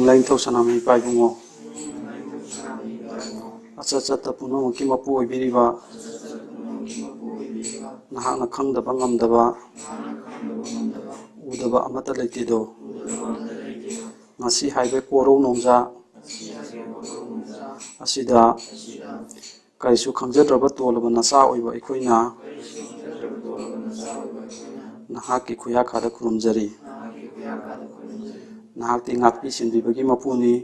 Lainthau Sanami Paibumo Achachata Punamaki Mapu Ibiriba Nahana Kangda Bangamdaba Udaba Amata Letido Nasi Highway Koro Nongza Asida Kaisu Kangjadraba Tolaba Nasa Oiba Ikoina Nahaki Kuyakada Kurumjari Nahakti Ngakpi Sindibagi Mapuni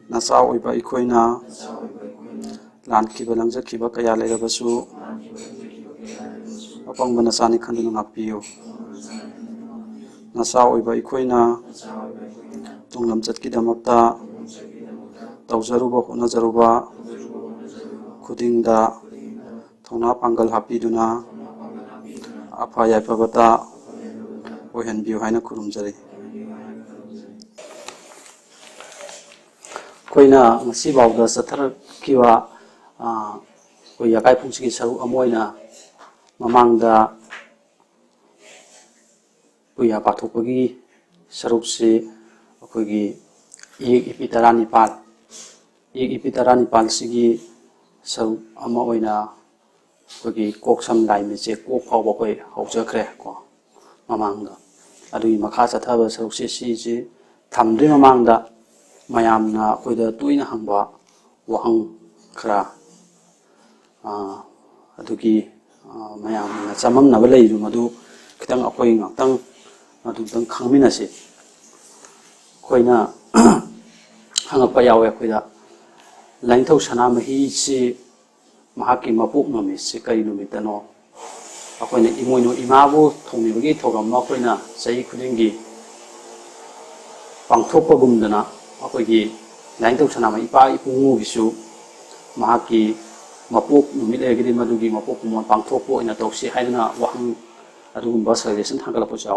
Nasa Oiba Ikoina Lankiba Langjakiba Kaya Lerabasu Apang Banasani Kandunu Ngakpiyo Nasa Oiba Ikoina Tunglam Chatkidamata Tauzaruba Hunazaruba Kudingda Thona Pangal Hapiduna Apaya Pabata Ohen Biu Haina Kurumjari Koina Masibauda Satar Kiwa Koyakai Pungsiki Saru Amoina Mamangda Koya Patopagi Sarupsi Kogi Ipitarani Pal Ipitarani Pal Sigi Saru Amoina Kogi Koksam Laimeche Kok Pawakoi Haujakre Ko Mamangda Adui Makasa Taba Saruksi Siji Tamdi Mamangda Mayamna Koida Tuina Hangba Wahang Kra Aduki Mayamna Samam Navalay Madu Kitang Akoing Tang Madutang Kangminasi Koina Hangapayawe Koida Lainthau Sanamahi Si Mahaki Mapuk Nomis Kai Numitano Akoina Imoino Imabu Tongi Togam Makoina Sai Kudingi Pangtopa Gumdana Akoigi Lainthau Sanama Ipa Ipungu Visu Mahaki Mapuk Numilagiri Madugi Mapuk Mon Pangtopo in a Toxi Haina Wahang Adum Basalism Hangalapuja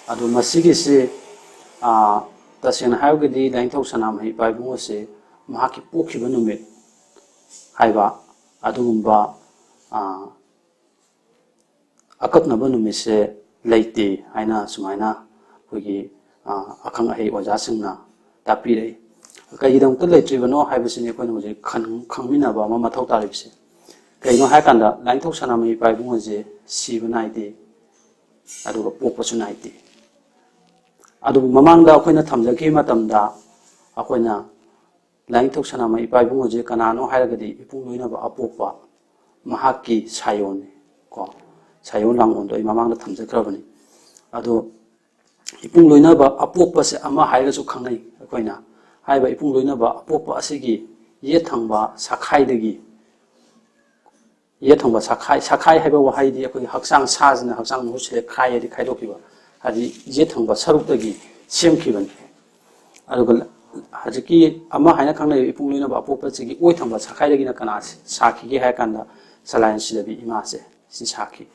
Adu Masigi se Tasian Hagadi Lainthau Sanama Ipa Mose Mahaki Pokiba Numit Haiba Adumba Akat Nabanumise Late Haina Sumaina Hugi Akang Ahe Wajasingna Tapire Kaidam Tule Tribano Habasini Konoji Kangminaba Mama Totaripsi Kaino Hakanda Lainthau Sanami Paibumoje Sibanaiti Adu Poposunaiti Adu Mamanga Koina Tamjaki Matamda Akoina Lainthau Sanama Paibumoje Kanano Hagadi Ipunguina Apopa Mahaki Sayone Ko Sayon Langondo Mamanga Tamjakrabani Adu Ipung Loinaba Apopas Ama Haigasu Kangai Koina Haiba Ipung Loinaba Apopa Asigi Yetangba Sakai Degi Yetangba Sakai Haiba Wahidi Haksang Sazna Haksang Mushe Kai the Kaidokiba Hadi Yetangba Sarukagi Semkiban Adugal Hajiki Ama Haina Kangai Ipung Loinaba Apopa Sigi Oitangba Sakai Degina Kanas Saki Hakanda Salayan Silabi Imase Sisaki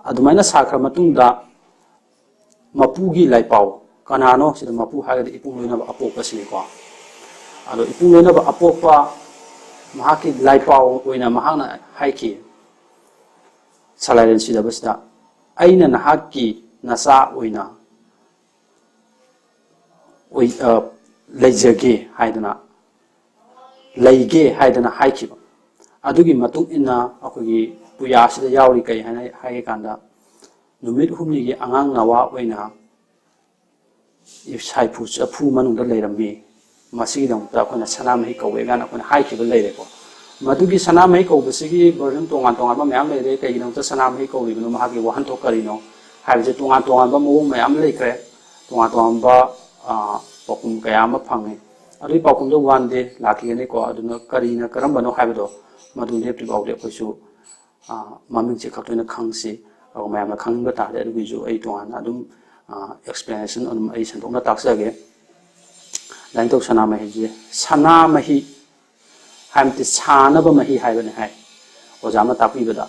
Adumaina Sakra Matunda Mapugi Laipau Kanano Sida Mapu Hagad Ipung Loinaba Apopa Siliko Ado Ipung Loinaba Apopa Mahaki Laipau Oina Mahana Haiki Salayan Sida Basta Aina Nahaki Nasa Oina Lejage Haidana Leige Haidana Haiki Adugi Matuk Ina Akogi Puya Sida Yauri Kai Haikanda Numit Humigi Angang Nawa Oina if Saipu a Pu Manu the later me, Masidam, Takona Sanam Hiko, Vegana, when Haiki the later. Madugi Sanam Hiko, the Sigi, Burton Tonga, Mam Lake, you know, the Sanam Hiko, even Mahaki, Wanto Carino, have the Tonga Tonga, Mam Lake, Tonga Tonga, Pokum Kayama Pangi. A repocum the one day, Laki and Nico, Aduna Carina, Carambano Habido, Madu Nepti out there for you, Mammy Chicatuna Kangsi, or Mamma Kangata, that we do 8 to 1, Adum. Explanation on a sent on the tax again. Lainthau Sanamahi Sanamahi Hamti Sanaba Mahi Haven Hai Ozama Tapibada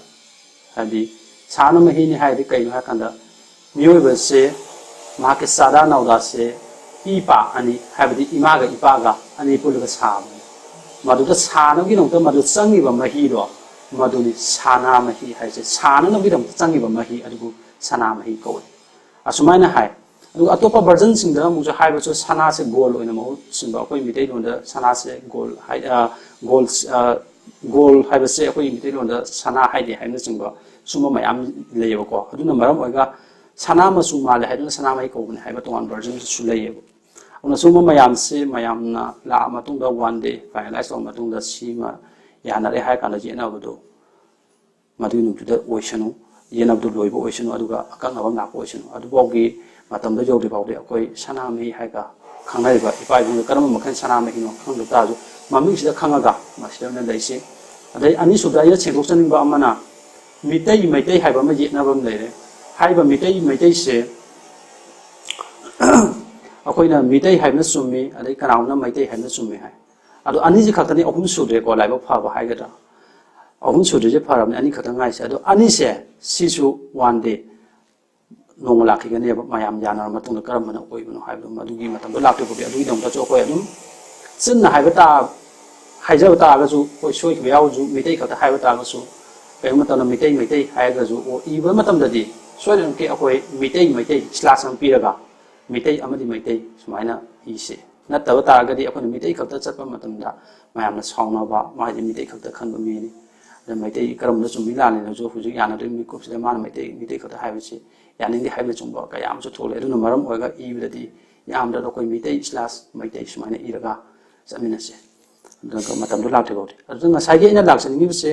Hadi Sanamahi Hai the Kayakanda Muva say Market Sada Nauda say Ipa and have the Imaga Ipaga and Ipulga Sam Madu the Sanagino Madu Sangiva Mahido Maduni Sanamahi has a Sanam Sangiva Mahi Adu Sanamahi Go. Asumana Hai ꯑꯗꯨꯒ ꯑꯇꯣꯞꯄ ꯚꯔꯖꯟꯁꯤꯡꯗ ꯑꯃꯨꯛꯁꯨ ꯍꯥꯏꯕꯁꯨ ꯁꯅꯥꯁꯦ goal ꯑꯣꯏꯅ ꯃꯍꯨꯠ ꯁꯤꯟꯕ ꯑꯩꯈꯣꯏ ꯃꯤꯇꯩꯂꯣꯟꯗ ꯁꯅꯥꯁꯦ goal ꯍꯥꯏꯕꯁꯦ ꯑꯩꯈꯣꯏ ꯃꯤꯇꯩꯂꯣꯟꯗ ꯁꯅꯥ ꯍꯥꯏꯗꯦ ꯍꯥꯏꯕꯅꯆꯤꯡꯕ ꯁꯨꯝꯕ ꯃꯌꯥꯝ ꯂꯩꯌꯦꯕꯀꯣ ꯑꯗꯨꯅ ꯃꯔꯝ ꯑꯣꯏꯔꯒ ꯁꯅꯥ ꯃꯆꯨ ꯃꯥꯜꯂꯦ ꯍꯥꯏꯗꯨꯅ ꯁꯅꯥꯃꯍꯤ ꯀꯧꯕꯅꯤ ꯍꯥꯏꯕ ꯇꯣꯉꯥꯟ ꯚꯔꯖꯟꯁꯨ ꯂꯩꯌꯦꯕ ꯑꯗꯨꯅ ꯁꯨꯝꯕ ꯃꯌꯥꯝꯁꯦ ꯃꯌꯥꯝꯅ ꯂꯥꯛꯑ ꯃꯇꯨꯡꯗ ꯋꯥꯟ ꯗꯦ ꯐꯥꯏꯅꯦꯂꯥꯏꯁ ꯇꯧꯔ ꯃꯇꯨꯡꯗ ꯁꯤꯃ ꯌꯥꯅꯔꯦ ꯍꯥꯏꯔ ꯀꯥꯟꯗ ꯌꯦꯠꯅꯕꯗꯣ ꯃꯗꯨꯒꯤ ꯅꯨꯃꯤꯠꯇꯨꯗ ꯑꯣꯏꯁꯅꯨ ꯌꯦꯠꯅꯕꯗꯨ ꯂꯣꯏꯕ ꯑꯣꯏꯁꯅꯨ ꯑꯗꯨꯒ ꯑꯀꯛꯅꯕ ꯂꯥꯛꯄ ꯑꯣꯏꯁꯅꯨ ꯑꯗꯨꯐꯥꯎꯒꯤ ꯃꯇꯝꯗ ꯌꯧꯗ꯭ꯔꯤ ꯐꯥꯎꯗꯤ ꯑꯩꯈꯣꯏ ꯁꯅꯥꯃꯍꯤ ꯍꯥꯏꯔꯒ ꯈꯪꯅꯔꯤꯕ ꯏꯄꯥ ꯏꯄꯨꯗ ꯀꯔꯝꯕ ꯃꯈꯜ ꯁꯅꯥꯃꯍꯤꯅꯣ ꯈꯪꯗꯕ ꯇꯥꯔꯁꯨ ꯃꯃꯤꯡꯁꯤꯗ ꯈꯪꯉꯒ ꯃꯁꯤꯗ ꯑꯣꯏꯅ ꯂꯩꯁꯤ ꯑꯗꯩ ꯑꯅꯤꯁꯨꯕꯗ ꯑꯩꯅ ꯁꯦꯡꯗꯣꯛꯆꯅꯤꯡꯕ ꯑꯃꯅ ꯃꯩꯇꯩ ꯍꯥꯏꯕ ꯑꯃ ꯌꯦꯠꯅꯕ ꯑꯃ ꯂꯩꯔꯦ ꯍꯥꯏꯔꯤꯕ ꯃꯩꯇꯩꯁꯦ ꯑꯩꯈꯣꯏꯅ ꯃꯤꯇꯩ ꯍꯥꯏꯕꯅ ꯆꯨꯝꯃꯤ ꯑꯗꯩ ꯀꯅꯥꯒꯨꯝꯕꯅ ꯃꯩꯇꯩ ꯍꯥꯏꯕꯅ ꯆꯨꯝꯃꯤ ꯍꯥꯏ ꯑꯗꯣ ꯑꯅꯤꯁꯤ ꯈꯛꯇꯅꯤ ꯑꯍꯨꯝ ꯁꯨꯗ꯭ꯔꯦꯀꯣ ꯂꯥꯏꯕꯛ ꯐꯕ ꯍꯥꯏꯒꯗ꯭ꯔꯥ ꯑꯍꯨꯝ ꯁꯨꯗ꯭ꯔꯤꯁꯦ ꯐꯔꯕꯅꯤ ꯑꯅꯤ ꯈꯛꯇꯪ ꯉꯥꯏꯁꯦ ꯑꯗꯣ ꯑꯅꯤꯁꯦ ꯁꯤꯁꯨ ꯋꯥꯟ ꯗꯦ ꯅꯣꯡꯃ ꯂꯥꯛꯈꯤꯒꯅꯦꯕ ꯃꯌꯥꯝ ꯌꯥꯅꯔ ꯃꯇꯨꯡꯗ ꯀꯔꯝꯕꯅ ꯑꯣꯏꯕꯅꯣ ꯍꯥꯏꯕꯗꯣ ꯑꯗꯨꯒꯤ ꯃꯇꯝꯗꯣ ꯂꯥꯛꯇ꯭ꯔꯤꯐꯥꯎꯗꯤ ꯑꯗꯨꯒꯤꯗꯃꯛꯇꯁꯨ ꯑꯩꯈꯣꯏ ꯑꯗꯨꯝ ꯆꯤꯟꯅ ꯍꯥꯏꯖꯕ ꯇꯥꯔꯒꯁꯨ ꯑꯩꯈꯣꯏ ꯁꯣꯏꯈꯤꯕ ꯌꯥꯎꯔꯁꯨ ꯃꯩꯇꯩ ꯈꯛꯇ ꯍꯥꯏꯕ ꯇꯥꯔꯒꯁꯨ ꯀꯔꯤꯒꯨꯝꯕ ꯃꯇꯝꯗ ꯃꯩꯇꯩ ꯍꯥꯏꯔꯒꯁꯨ ꯏꯕ ꯃꯇꯝꯗꯗꯤ ꯁꯣꯏꯗꯅꯃꯛꯀꯤ ꯑꯩꯈꯣꯏ ꯃꯩꯇꯩ ꯁ꯭ꯂꯥꯁ ꯑꯃ ꯄꯤꯔꯒ ꯃꯩꯇꯩ ꯑꯃꯗꯤ ꯃꯩꯇꯩ ꯁꯨꯃꯥꯏꯅ ꯏꯁꯦ ꯅꯠꯇꯕ ꯇꯥꯔꯒꯗꯤ ꯑꯩꯈꯣꯏꯅ ꯃꯩꯇꯩ ꯈꯛꯇ ꯆꯠꯄ ꯃꯇꯝꯗ ꯃꯌꯥꯝꯅ ꯁꯥꯎꯅꯕ ꯃꯥꯗꯤ ꯃꯩꯇꯩ ꯈꯛꯇ ꯈꯟꯕ ꯃꯤꯅꯤ ꯑꯗ ꯃꯩꯇꯩ ꯀꯔꯝꯕꯅ ꯆꯨꯝꯃꯤ ꯂꯥꯜꯂꯤꯅꯣꯁꯨ ꯍꯧꯖꯤꯛ ꯌꯥꯅꯗꯣꯏ ꯃꯤꯀꯨꯞꯁꯤꯗ ꯃꯥꯅ ꯃꯩꯇꯩ ꯈꯛꯇ ꯍꯥꯏꯕꯁꯤ ꯌꯥꯅꯤꯡꯗꯦ ꯍꯥꯏꯕꯅꯆꯤꯡꯕ ꯀꯌꯥ ꯑꯃꯁꯨ ꯊꯣꯛꯂꯛꯑꯦ ꯑꯗꯨꯅ ꯃꯔꯝ ꯑꯣꯏꯔꯒ ꯏꯕꯗꯗꯤ ꯌꯥꯝꯗ꯭ꯔꯕꯗ ꯑꯩꯈꯣꯏ ꯃꯩꯇꯩ ꯁꯨꯃꯥꯏꯅ ꯏꯔꯒ ꯆꯠꯃꯤꯟꯅꯁꯦ ꯑꯗꯨꯒ ꯃꯇꯝꯗꯣ ꯂꯥꯛꯇ꯭ꯔꯤꯐꯥꯎꯗꯤ ꯑꯗꯨꯅ ꯉꯁꯥꯏꯒꯤ ꯑꯩꯅ ꯂꯥꯛꯆꯅꯤꯡꯉꯤꯕꯁꯦ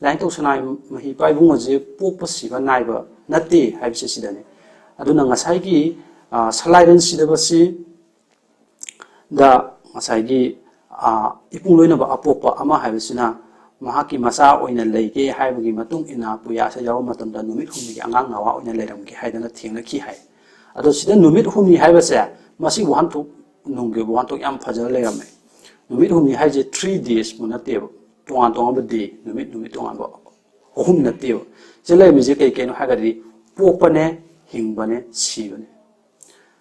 ꯂꯥꯏꯅꯤꯡꯊꯧ ꯁꯅꯥꯃꯍꯤ ꯏꯄꯥ ꯏꯕꯨꯡꯉꯣꯁꯦ ꯄꯣꯛꯄ ꯁꯤꯕ ꯅꯥꯏꯕ ꯅꯠꯇꯦ ꯍꯥꯏꯕꯁꯦ ꯁꯤꯗꯅꯤ ꯑꯗꯨꯅ ꯉꯁꯥꯏꯒꯤ ꯁꯂꯥꯏꯔꯦꯟ ꯁꯤꯗꯕꯁꯤ ꯗ ꯉꯁꯥꯏꯒꯤ ꯏꯄꯨꯡ ꯂꯣꯏꯅꯕ ꯑꯄꯣꯛꯄ ꯑꯃ ꯍꯥꯏꯕꯁꯤꯅ ꯃꯍꯥꯛꯀꯤ ꯃꯆꯥ ꯑꯣꯏꯅ ꯂꯩꯒꯦ ꯍꯥꯏꯕꯒꯤ ꯃꯇꯨꯡ ꯏꯟꯅ ꯄꯨꯌꯥꯁꯦ ꯌꯥꯎꯕ ꯃꯇꯝꯗ ꯅꯨꯃꯤꯠ ꯍꯨꯝꯅꯤꯒꯤ ꯑꯉꯥꯡ ꯅꯋꯥ ꯑꯣꯏꯅ ꯂꯩꯔꯝꯒꯦ ꯍꯥꯏꯗꯅ ꯊꯦꯡꯅꯈꯤ ꯍꯥꯏ ꯑꯗꯣ ꯁꯤꯗ ꯅꯨꯃꯤꯠ ꯍꯨꯝꯅꯤ ꯍꯥꯏꯕꯁꯦ ꯃꯁꯤ ꯋꯥꯍꯟꯊꯣꯛ ꯅꯨꯡꯒꯤ ꯋꯥꯍꯟꯊꯣꯛ ꯌꯥꯝ ꯐꯖꯅ ꯂꯩꯔꯝꯃꯦ ꯅꯨꯃꯤꯠ ꯍꯨꯝꯅꯤ ꯍꯥꯏꯁꯦ 3 daysꯄꯨ ꯅꯠꯇꯦꯕ ꯇꯣꯉꯥꯟꯕ ꯗꯦ ꯅꯨꯃꯤꯠ ꯇꯣꯉꯥꯟꯕ ꯑꯍꯨꯝ ꯅꯠꯇꯦꯕ ꯁꯤ ꯂꯩꯔꯝꯃꯤꯁꯦ ꯀꯩꯅꯣ ꯍꯥꯏꯔꯒꯗꯤ ꯄꯣꯛꯄꯅꯦ ꯍꯤꯡꯕꯅꯦ ꯁꯤꯕꯅꯦ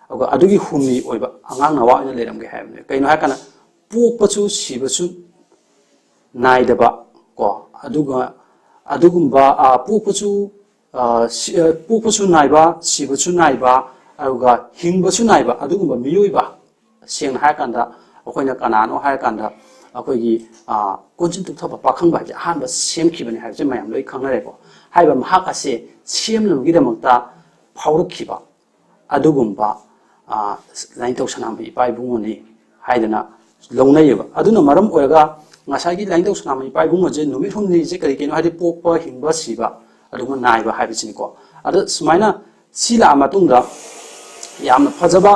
ꯑꯗꯨꯒ ꯑꯗꯨꯒꯤ ꯍꯨꯝꯅꯤ ꯑꯣꯏꯕ ꯑꯉꯥꯡ ꯅꯋꯥ ꯑꯣꯏꯅ ꯂꯩꯔꯝꯒꯦ ꯍꯥꯏꯕꯅꯦ ꯀꯩꯅꯣ ꯍꯥꯏꯔꯀꯥꯟꯗ ꯄꯣꯛꯄꯁꯨ ꯁꯤꯕꯁꯨ ꯅꯥꯏꯗꯕ ꯀꯣ ꯑꯗꯨꯒꯨꯝꯕ ꯄꯣꯛꯄꯁꯨ ꯅꯥꯏꯕ ꯁꯤꯕꯁꯨ ꯅꯥꯏꯕ ꯑꯗꯨꯒ ꯍꯤꯡꯕꯁꯨ ꯅꯥꯏꯕ ꯑꯗꯨꯒꯨꯝꯕ ꯃꯤꯑꯣꯏꯕ ꯁꯦꯡꯅ ꯍꯥꯏꯔꯀꯥꯟꯗ ꯑꯩꯈꯣꯏꯅ ꯀꯅꯥꯅꯣ ꯍꯥꯏꯔꯀꯥꯟꯗ ꯑꯩꯈꯣꯏꯒꯤ ꯀꯣꯟꯆꯤꯟ ꯇꯨꯊꯕ ꯄꯥꯈꯪꯕ ꯍꯥꯏꯁꯦ ꯑꯍꯥꯟꯕ ꯁꯦꯝꯈꯤꯕꯅꯤ ꯍꯥꯏꯕꯁꯦ ꯃꯌꯥꯝ ꯂꯣꯏ ꯈꯪꯅꯔꯦꯀꯣ ꯍꯥꯏꯕ ꯃꯍꯥꯛ ꯑꯁꯦ ꯁꯦꯝꯅꯕꯒꯤꯗꯃꯛꯇ ꯐꯥꯎꯔꯛꯈꯤꯕ ꯑꯗꯨꯒꯨꯝꯕ ꯂꯥꯏꯅꯤꯡꯊꯧ ꯁꯅꯥꯃꯍꯤ ꯏꯄꯥ ꯏꯕꯨꯡꯉꯣꯅꯤ ꯍꯥꯏꯗꯅ ꯂꯧꯅꯩꯌꯦꯕ ꯑꯗꯨꯅ ꯃꯔꯝ ꯑꯣꯏꯔꯒ ꯉꯁꯥꯏꯒꯤ ꯂꯥꯏꯅꯤꯡꯊꯧ ꯁꯅꯥꯃꯍꯤ ꯏꯄꯥ ꯏꯕꯨꯡꯉꯣꯁꯦ ꯅꯨꯃꯤꯠ ꯍꯨꯝꯅꯤꯁꯦ ꯀꯩꯅꯣ ꯍꯥꯏꯗꯤ ꯄꯣꯛꯄ ꯍꯤꯡꯕ ꯁꯤꯕ ꯑꯗꯨꯒ ꯅꯥꯏꯕ ꯍꯥꯏꯕꯁꯤꯅꯤꯀꯣ ꯑꯗ ꯁꯨꯃꯥꯏꯅ ꯁꯤ ꯂꯥꯛꯑ ꯃꯇꯨꯡꯗ ꯌꯥꯝꯅ ꯐꯖꯕ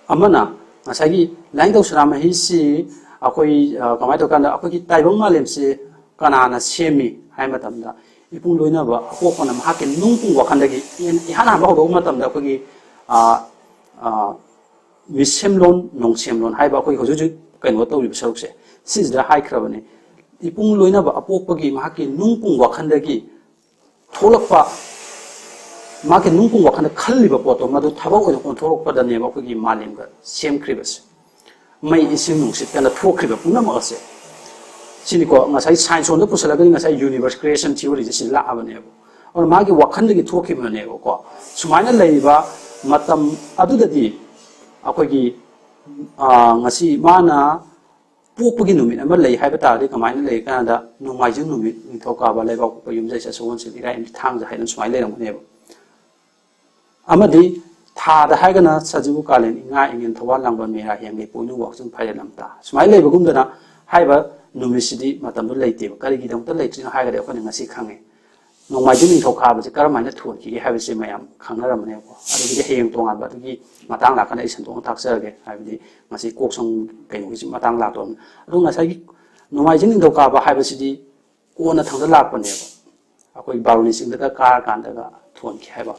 ꯑꯃꯅ ꯉꯁꯥꯏꯒꯤ ꯂꯥꯏꯅꯤꯡꯊꯧ ꯁꯅꯥꯃꯍꯤꯁꯤ ꯑꯩꯈꯣꯏ ꯀꯃꯥꯏꯅ ꯇꯧꯀꯥꯟꯗ ꯑꯩꯈꯣꯏꯒꯤ ꯇꯥꯏꯕꯪ ꯃꯥꯂꯦꯝꯁꯤ ꯀꯅꯥꯅ ꯁꯦꯝꯃꯤ ꯍꯥꯏꯕ ꯃꯇꯝꯗ ꯏꯄꯨꯡ ꯂꯣꯏꯅꯕ ꯑꯄꯣꯛꯄꯅ ꯃꯍꯥꯛꯀꯤ ꯅꯨꯡꯄꯨꯡ ꯋꯥꯈꯟꯗꯒꯤ ꯏꯍꯥꯟ ꯍꯥꯟꯕ ꯍꯧꯗꯣꯛꯄ ꯃꯇꯝꯗ ꯑꯩꯈꯣꯏꯒꯤ ꯃꯤꯁꯦꯝꯂꯣꯟ ꯅꯣꯡꯁꯦꯝꯂꯣꯟ ꯍꯥꯏꯕ ꯑꯩꯈꯣꯏ ꯍꯧꯖꯤꯛ ꯀꯩꯅꯣ ꯇꯧꯔꯤꯕ ꯁꯔꯨꯛꯁꯦ ꯁꯤꯁꯤꯗ ꯍꯥꯏꯈ꯭ꯔꯕꯅꯤ ꯏꯄꯨꯡ ꯂꯣꯏꯅꯕ ꯑꯄꯣꯛꯄꯒꯤ ꯃꯍꯥꯛꯀꯤ ꯅꯨꯡꯄꯨꯡ ꯋꯥꯈꯟꯗꯒꯤ ꯊꯣꯛꯂꯛꯄ ꯃꯥꯒꯤ ꯅꯨꯡꯄꯨꯡ ꯋꯥꯈꯟꯗ ꯈꯜꯂꯤꯕ ꯄꯣꯠꯇꯣ ꯃꯗꯨ ꯊꯕꯛ ꯑꯣꯏꯅ ꯑꯣꯟꯊꯣꯔꯛꯄꯗꯅꯦꯕ ꯑꯩꯈꯣꯏꯒꯤ ꯃꯥꯂꯦꯝꯒ ꯁꯦꯝꯈ꯭ꯔꯤꯕꯁꯦ ꯃꯩ ꯏꯁꯤꯡ ꯅꯨꯡꯁꯤꯠꯀꯅ ꯊꯣꯛꯈ꯭ꯔꯤꯕ ꯄꯨꯝꯅꯃꯛ ꯑꯁꯦ ꯁꯤꯅꯤꯀꯣ ꯉꯁꯥꯏ ꯁꯥꯏꯟꯁ ꯔꯣꯝꯗ ꯄꯨꯁꯜꯂꯒꯗꯤ ꯉꯁꯥꯏ ꯌꯨꯅꯤꯚꯔꯁ ꯀ꯭रिꯌꯦꯁꯟ ꯊꯤꯑꯣꯔꯤꯁꯦ ꯁꯤ ꯂꯥꯛꯑꯕꯅꯦꯕ ꯑꯗꯨꯅ ꯃꯥꯒꯤ ꯋꯥꯈꯟꯗꯒꯤ ꯊꯣꯛꯈꯤꯕꯅꯦꯕꯀꯣ ꯁꯨꯃꯥꯏꯅ ꯂꯩꯔꯤꯕ ꯃꯇꯝ ꯑꯗꯨꯗꯗꯤ ꯑꯩꯈꯣꯏꯒꯤ ꯉꯁꯤ ꯃꯥꯅ ꯄꯣꯛꯄꯒꯤ ꯅꯨꯃꯤꯠ ꯑꯃ ꯂꯩ ꯍꯥꯏꯕ ꯇꯥꯔꯗꯤ ꯀꯃꯥꯏꯅ ꯂꯩ ꯀꯥꯟꯗ ꯅꯣꯡꯃꯥꯏꯖꯤꯡ ꯅꯨꯃꯤꯠ ꯅꯤꯡꯊꯧꯀꯥꯕ ꯂꯩꯕꯥꯛꯄꯣꯛꯄ ꯌꯨꯝꯖꯩ ꯁꯒꯣꯜꯁꯦꯜ ꯏꯔꯥꯏ ꯊꯥꯡꯖ ꯍꯥꯏꯗꯅ ꯁꯨꯃꯥꯏꯅ ꯂꯩꯔꯝꯒꯅꯦꯕ ꯑꯃꯗꯤ ꯊꯥꯗ ꯍꯥꯏꯔꯒꯅ ꯁꯖꯤꯕꯨ ꯀꯥꯂꯦꯟ ꯏꯉꯥ ꯏꯉꯦꯟ ꯊꯧꯋꯥꯜ ꯂꯥꯡꯕꯟ ꯃꯦꯔꯥ ꯍꯤꯌꯡꯒꯩ ꯄꯣꯏꯅꯨ ꯋꯥꯛꯆꯤꯡ ꯐꯥꯏꯔꯦꯟ ꯂꯝꯇꯥ ꯁꯨꯃꯥꯏꯅ ꯂꯩꯕꯒꯨꯝꯗꯅ ꯍꯥꯏꯕ ꯅꯨꯃꯤꯠꯁꯤꯗꯤ ꯃꯇꯝꯗꯣ ꯂꯩꯇꯦꯕ ꯀꯔꯤꯒꯤꯗꯃꯛꯇ ꯂꯩꯇ꯭ꯔꯤꯅꯣ ꯍꯥꯏꯔꯒꯗꯤ ꯑꯩꯈꯣꯏꯅ ꯉꯁꯤ ꯈꯪꯉꯦ ꯅꯣꯡꯃꯥꯏꯖꯤꯡ ꯅꯤꯡꯊꯧꯀꯥꯕꯁꯦ ꯀꯔꯝꯍꯥꯏꯅ ꯊꯣꯟꯈꯤꯒꯦ ꯍꯥꯏꯕꯁꯤ ꯃꯌꯥꯝ ꯈꯪꯅꯔꯝꯕꯅꯦꯕꯀꯣ ꯑꯗꯨꯒꯤꯗꯤ ꯍꯌꯦꯡ ꯇꯣꯉꯥꯟꯕ ꯑꯗꯨꯒꯤ ꯃꯇꯥꯡ ꯂꯥꯛꯀꯥꯟꯗ ꯑꯩ ꯁꯟꯗꯣꯛꯅ ꯇꯥꯛꯆꯔꯒꯦ ꯍꯥꯏꯕꯗꯤ ꯉꯁꯤ ꯀꯣꯛꯁꯪ ꯀꯩꯅꯣꯒꯤꯁꯤ ꯃꯇꯥꯡ ꯂꯥꯛꯇꯣꯔꯕꯅꯤ ꯑꯗꯨ ꯉꯁꯥꯏꯒꯤ ꯅꯣꯡꯃꯥꯏꯖꯤꯡ ꯅꯤꯡꯊꯧꯀꯥꯕ ꯍꯥꯏꯕꯁꯤꯗꯤ ꯀꯣꯟꯅ ꯊꯪꯗ ꯂꯥꯛꯄꯅꯦꯕ ꯑꯩꯈꯣꯏ ꯕꯥꯔꯨꯅꯤ ꯆꯤꯡꯗꯒ ꯀꯥꯔꯀꯥꯟꯗꯒ ꯊꯣꯟꯈꯤ ꯍꯥꯏꯕ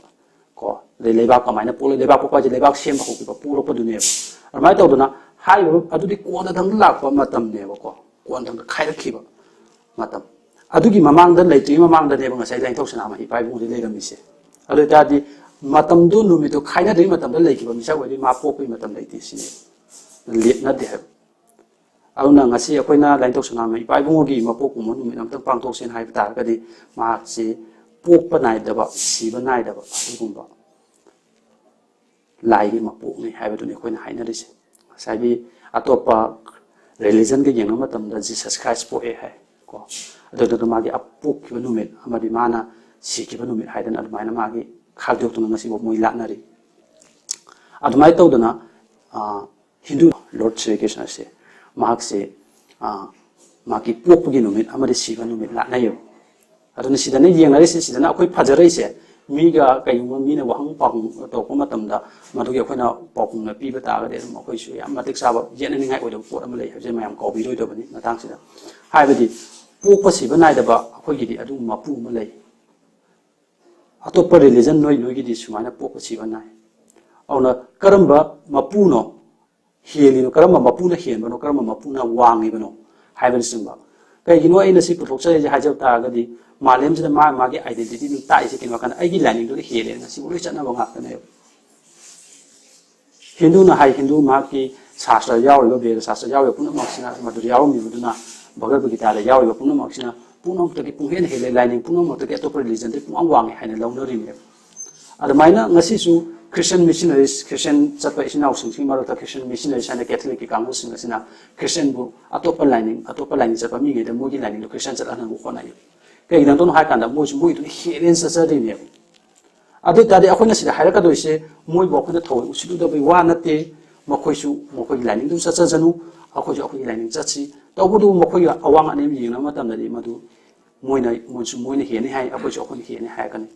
ꯀꯣ ꯑꯗꯩ ꯂꯩꯕꯥꯛ ꯀꯃꯥꯏꯅ ꯄꯣꯛꯂꯛꯏ ꯂꯩꯕꯥꯛ ꯄꯣꯛꯄ ꯍꯥꯏꯁꯦ ꯂꯩꯕꯥꯛ ꯁꯦꯝꯕ ꯍꯧꯈꯤꯕ ꯄꯣꯛꯂꯛꯄꯗꯨꯅꯦꯕ ꯑꯗꯨꯃꯥꯏꯅ ꯇꯧꯗꯅ ꯍꯥꯏꯔꯤꯕ ꯑꯗꯨꯗꯤ ꯀꯣꯟꯅ ꯊꯪꯗ ꯂꯥꯛꯄ ꯃꯇꯝꯅꯦꯕꯀꯣ ꯀꯣꯟꯅ ꯊꯪꯗ ꯈꯥꯏꯔꯛꯈꯤꯕ ꯃꯇꯝ ꯑꯗꯨꯒꯤ ꯃꯃꯥꯡꯗ ꯂꯩꯇ꯭ꯔꯤꯉꯩ ꯃꯃꯥꯡꯗꯅꯦꯕ ꯉꯁꯥꯏ ꯂꯥꯏꯅꯤꯡꯊꯧ ꯁꯅꯥꯃꯍꯤ ꯏꯄꯥ ꯏꯕꯨꯡꯉꯣꯁꯤ ꯂꯩꯔꯝꯃꯤꯁꯦ ꯑꯗꯨ ꯑꯣꯏꯇꯥꯔꯗꯤ ꯃꯇꯝꯗꯨ ꯅꯨꯃꯤꯠꯇꯨ ꯈꯥꯏꯅꯗ꯭ꯔꯤꯉꯩ ꯃꯇꯝꯗ ꯂꯩꯈꯤꯕ ꯃꯤꯁꯛ ꯑꯣꯏꯗꯤ ꯃꯥ ꯄꯣꯛꯄꯒꯤ ꯃꯇꯝ ꯂꯩꯇꯦ ꯁꯤꯅꯦ ꯂꯦꯞꯅꯗꯦ ꯍꯥꯏꯕ ꯑꯗꯨꯅ ꯉꯁꯤ ꯑꯩꯈꯣꯏꯅ ꯂꯥꯏꯅꯤꯡꯊꯧ ꯁꯅꯥꯃꯍꯤ ꯏꯄꯥ ꯏꯕꯨꯡꯉꯣꯒꯤ ꯃꯄꯣꯛꯀꯨꯝꯕ ꯅꯨꯃꯤꯠ ꯑꯃꯇꯪ ꯄꯥꯡꯊꯣꯛꯁꯦꯅ ꯍꯥꯏꯕ ꯇꯥꯔꯒꯗꯤ ꯃꯍꯥꯛꯁꯤ ꯄꯣꯛꯄ ꯅꯥꯏꯗꯕ ꯁꯤꯕ ꯅꯥꯏꯗꯕ ꯑꯗꯨꯒꯨꯝꯕ ꯂꯥꯏꯒꯤ ꯃꯄꯣꯛꯅꯤ ꯍꯥꯏꯕꯗꯨꯅꯤ ꯑꯩꯈꯣꯏꯅ ꯍꯥꯏꯅꯔꯤꯁꯦ ꯉꯁꯥꯏꯒꯤ ꯑꯇꯣꯞꯄ ꯔꯤꯂꯤꯖꯟꯒ ꯌꯦꯡꯅꯕ ꯃꯇꯝꯗ ꯖꯤꯁꯁ ꯈ꯭ꯔꯥꯏꯁ ꯄꯣꯛꯑꯦ ꯍꯥꯏ ꯀꯣ ꯑꯗꯨꯗꯨꯅ ꯃꯥꯒꯤ ꯄꯣꯛꯈꯤꯕ ꯅꯨꯃꯤꯠ ꯑꯃꯗꯤ ꯃꯥꯅ ꯁꯤꯈꯤꯕ ꯅꯨꯃꯤꯠ ꯍꯥꯏꯗꯅ ꯑꯗꯨꯃꯥꯏꯅ ꯃꯥꯒꯤ ꯈꯥꯏꯗꯣꯛꯇꯨꯅ ꯉꯁꯤꯐꯥꯎ ꯃꯣꯏ ꯂꯥꯠꯅꯔꯤ ꯑꯗꯨꯃꯥꯏꯅ ꯇꯧꯗꯅ ꯍꯤꯟꯗꯨ ꯂꯣꯔꯗ ꯁ꯭ꯔꯤ ꯀ꯭ꯔꯤꯁꯅꯁꯦ ꯃꯍꯥꯛꯁꯦ ꯃꯥꯒꯤ ꯄꯣꯛꯄꯒꯤ ꯅꯨꯃꯤꯠ ꯑꯃꯗꯤ ꯁꯤꯕ ꯅꯨꯃꯤꯠ ꯂꯥꯠꯅꯩꯌꯦꯕ ꯑꯗꯨꯅ ꯁꯤꯗꯅ ꯌꯦꯡꯅꯔꯤꯁꯤ ꯁꯤꯗꯅ ꯑꯩꯈꯣꯏ ꯐꯖꯔꯛꯏꯁꯦ ꯃꯤꯒ ꯀꯩꯒꯨꯝꯕ ꯃꯤꯅ ꯋꯥꯍꯪ ꯄꯥꯎꯈꯨꯝ ꯇꯧꯔꯛꯄ ꯃꯇꯝꯗ ꯃꯗꯨꯒꯤ ꯑꯩꯈꯣꯏꯅ ꯄꯥꯎꯈꯨꯝꯅ ꯄꯤꯕ ꯇꯥꯔꯒꯗꯤ ꯑꯗꯨꯝ ꯑꯩꯈꯣꯏꯁꯨ ꯌꯥꯝ ꯃꯇꯤꯛ ꯆꯥꯕ ꯌꯦꯠꯅꯅꯤꯡꯉꯥꯏ ꯑꯣꯏꯗꯕ ꯄꯣꯠ ꯑꯃ ꯂꯩ ꯍꯥꯏꯕꯁꯦ ꯃꯌꯥꯝ ꯀꯥꯎꯕꯤꯔꯣꯏꯗꯕꯅꯤ ꯃꯇꯥꯡꯁꯤꯗ ꯍꯥꯏꯕꯗꯤ ꯄꯣꯛꯄ ꯁꯤꯕ ꯅꯥꯏꯗꯕ ꯑꯩꯈꯣꯏꯒꯤꯗꯤ ꯑꯗꯨꯒꯨꯝꯕ ꯃꯄꯨ ꯑꯃ ꯂꯩ ꯑꯇꯣꯞꯄ ꯔꯤꯂꯤꯖꯟ ꯅꯣꯏꯒꯤꯗꯤ ꯁꯨꯃꯥꯏꯅ ꯄꯣꯛꯄ ꯁꯤꯕ ꯅꯥꯏ ꯑꯗꯨꯅ ꯀꯔꯝꯕ ꯃꯄꯨꯅꯣ ꯍꯦꯜꯂꯤꯅꯣ ꯀꯔꯝꯕ ꯃꯄꯨꯅ ꯍꯦꯟꯕꯅꯣ ꯀꯔꯝꯕ ꯃꯄꯨꯅ ꯋꯥꯡꯉꯤꯕꯅꯣ ꯍꯥꯏꯕꯅꯆꯤꯡꯕ ꯀꯩꯒꯤꯅꯣ ꯑꯩꯅ ꯁꯤ ꯄꯨꯊꯣꯛꯆꯔꯤꯁꯦ ꯍꯥꯏꯖꯕ ꯇꯥꯔꯒꯗꯤ ꯃꯥꯂꯦꯝꯁꯤꯗ ꯃꯥꯒꯤ ꯑꯥꯏꯗꯦꯟꯇꯤꯇꯤ ꯑꯗꯨꯝ ꯇꯥꯛꯏꯁꯦ ꯀꯩꯅꯣ ꯍꯥꯏꯀꯥꯟꯗ ꯑꯩꯒꯤ ꯂꯥꯏꯅꯤꯡꯗꯨꯗ ꯍꯦꯜꯂꯦ ꯉꯁꯤꯕꯨ ꯂꯣꯏ ꯆꯠꯅꯕ ꯉꯥꯛꯇꯅꯦꯕ ꯍꯤꯟꯗꯨꯅ ꯍꯥꯏ ꯍꯤꯟꯗꯨ ꯃꯍꯥꯛꯀꯤ ꯁꯥꯁꯇ꯭ꯔ ꯌꯥꯎꯔꯤꯕ ꯕꯦꯗ ꯁꯥꯁꯇ꯭ꯔ ꯌꯥꯎꯔꯤꯕ ꯄꯨꯝꯅꯃꯛꯁꯤꯅ ꯃꯗꯨꯗ ꯌꯥꯎꯔꯝꯃꯤꯕꯗꯨꯅ ꯚꯒꯕꯠ ꯒꯤꯇꯥꯗ ꯌꯥꯎꯔꯤꯕ ꯄꯨꯝꯅꯃꯛꯁꯤꯅ ꯄꯨꯝꯅꯃꯛꯇꯒꯤ ꯄꯨꯡꯍꯦꯟ ꯍꯦꯜꯂꯦ ꯂꯥꯏꯅꯤꯡ ꯄꯨꯝꯅꯃꯛꯇꯒꯤ ꯑꯇꯣꯞꯄ ꯔꯤꯂꯤꯖꯟꯗꯒꯤ ꯄꯨꯡꯋꯥꯡ ꯋꯥꯡꯉꯦ ꯍꯥꯏꯅ ꯂꯧꯅꯔꯤꯅꯦꯕ ꯑꯗꯨꯃꯥꯏꯅ ꯉꯁꯤꯁꯨ ꯈ꯭ꯔꯤꯁꯇꯤꯌꯟ ꯃꯤꯁꯅꯔꯤꯁ ꯈ꯭ꯔꯤꯁꯇꯤꯌꯟ ꯆꯠꯄ ꯏꯆꯤꯟ ꯏꯅꯥꯎꯁꯤꯡꯒꯤ ꯃꯔꯛꯇ ꯈ꯭ꯔꯤꯁꯇꯤꯌꯟ ꯃꯤꯁꯅꯔꯤꯁ ꯍꯥꯏꯅ ꯀꯦꯊꯣꯂꯤꯛꯀꯤ ꯀꯥꯡꯕꯨꯁꯤꯡ ꯑꯁꯤꯅ ꯈ꯭ꯔꯤꯁꯇꯤꯌꯟꯕꯨ ꯑꯇꯣꯞꯄ ꯂꯥꯏꯅꯤꯡ ꯆꯠꯄ ꯃꯤꯉꯩꯗ ꯃꯣꯏꯒꯤ ꯂꯥꯏꯅꯤꯡꯗꯣ ꯈ꯭ꯔꯤꯁꯇꯤꯌꯟ ꯆꯠꯍꯟꯅꯕ ꯍꯣꯠꯅꯩ ꯀꯩꯒꯤꯅꯣ ꯍꯥꯏꯀꯥꯟꯗ ꯃꯣꯏꯁꯨ ꯃꯣꯏꯗꯨꯅ ꯍꯦꯜꯂꯦꯅ ꯆꯠꯆꯗꯣꯏꯅꯦꯕ ꯑꯗꯨ ꯑꯣꯏꯇꯥꯔꯗꯤ ꯑꯩꯈꯣꯏꯅ ꯁꯤꯗ ꯍꯥꯏꯔꯛꯀꯗꯣꯏꯁꯦ ꯃꯣꯏꯕꯨ ꯑꯩꯈꯣꯏꯅ ꯊꯑꯣꯏ ꯎꯁꯤꯠꯂꯨꯗꯕꯒꯤ ꯋꯥ ꯅꯠꯇꯦ ꯃꯈꯣꯏꯁꯨ ꯃꯈꯣꯏꯒꯤ ꯂꯥꯏꯅꯤꯡꯗꯨ ꯆꯠꯆꯁꯅꯨ ꯑꯩꯈꯣꯏꯁꯨ ꯑꯩꯈꯣꯏꯒꯤ ꯂꯥꯏꯅꯤꯡ ꯆꯠꯁꯤ ꯇꯧꯕꯇꯕꯨ ꯃꯈꯣꯏꯒꯤ ꯑꯋꯥꯡ ꯑꯅꯦꯝ ꯌꯦꯡꯅꯕ ꯃꯇꯝꯗꯗꯤ ꯃꯗꯨ ꯃꯣꯏꯅ ꯍꯦꯟꯅꯤ ꯍꯥꯏ ꯑꯩꯈꯣꯏꯁꯨ ꯑꯩꯈꯣꯏꯅ ꯍꯦꯟꯅꯤ ꯍꯥꯏꯔꯛꯀꯅꯤ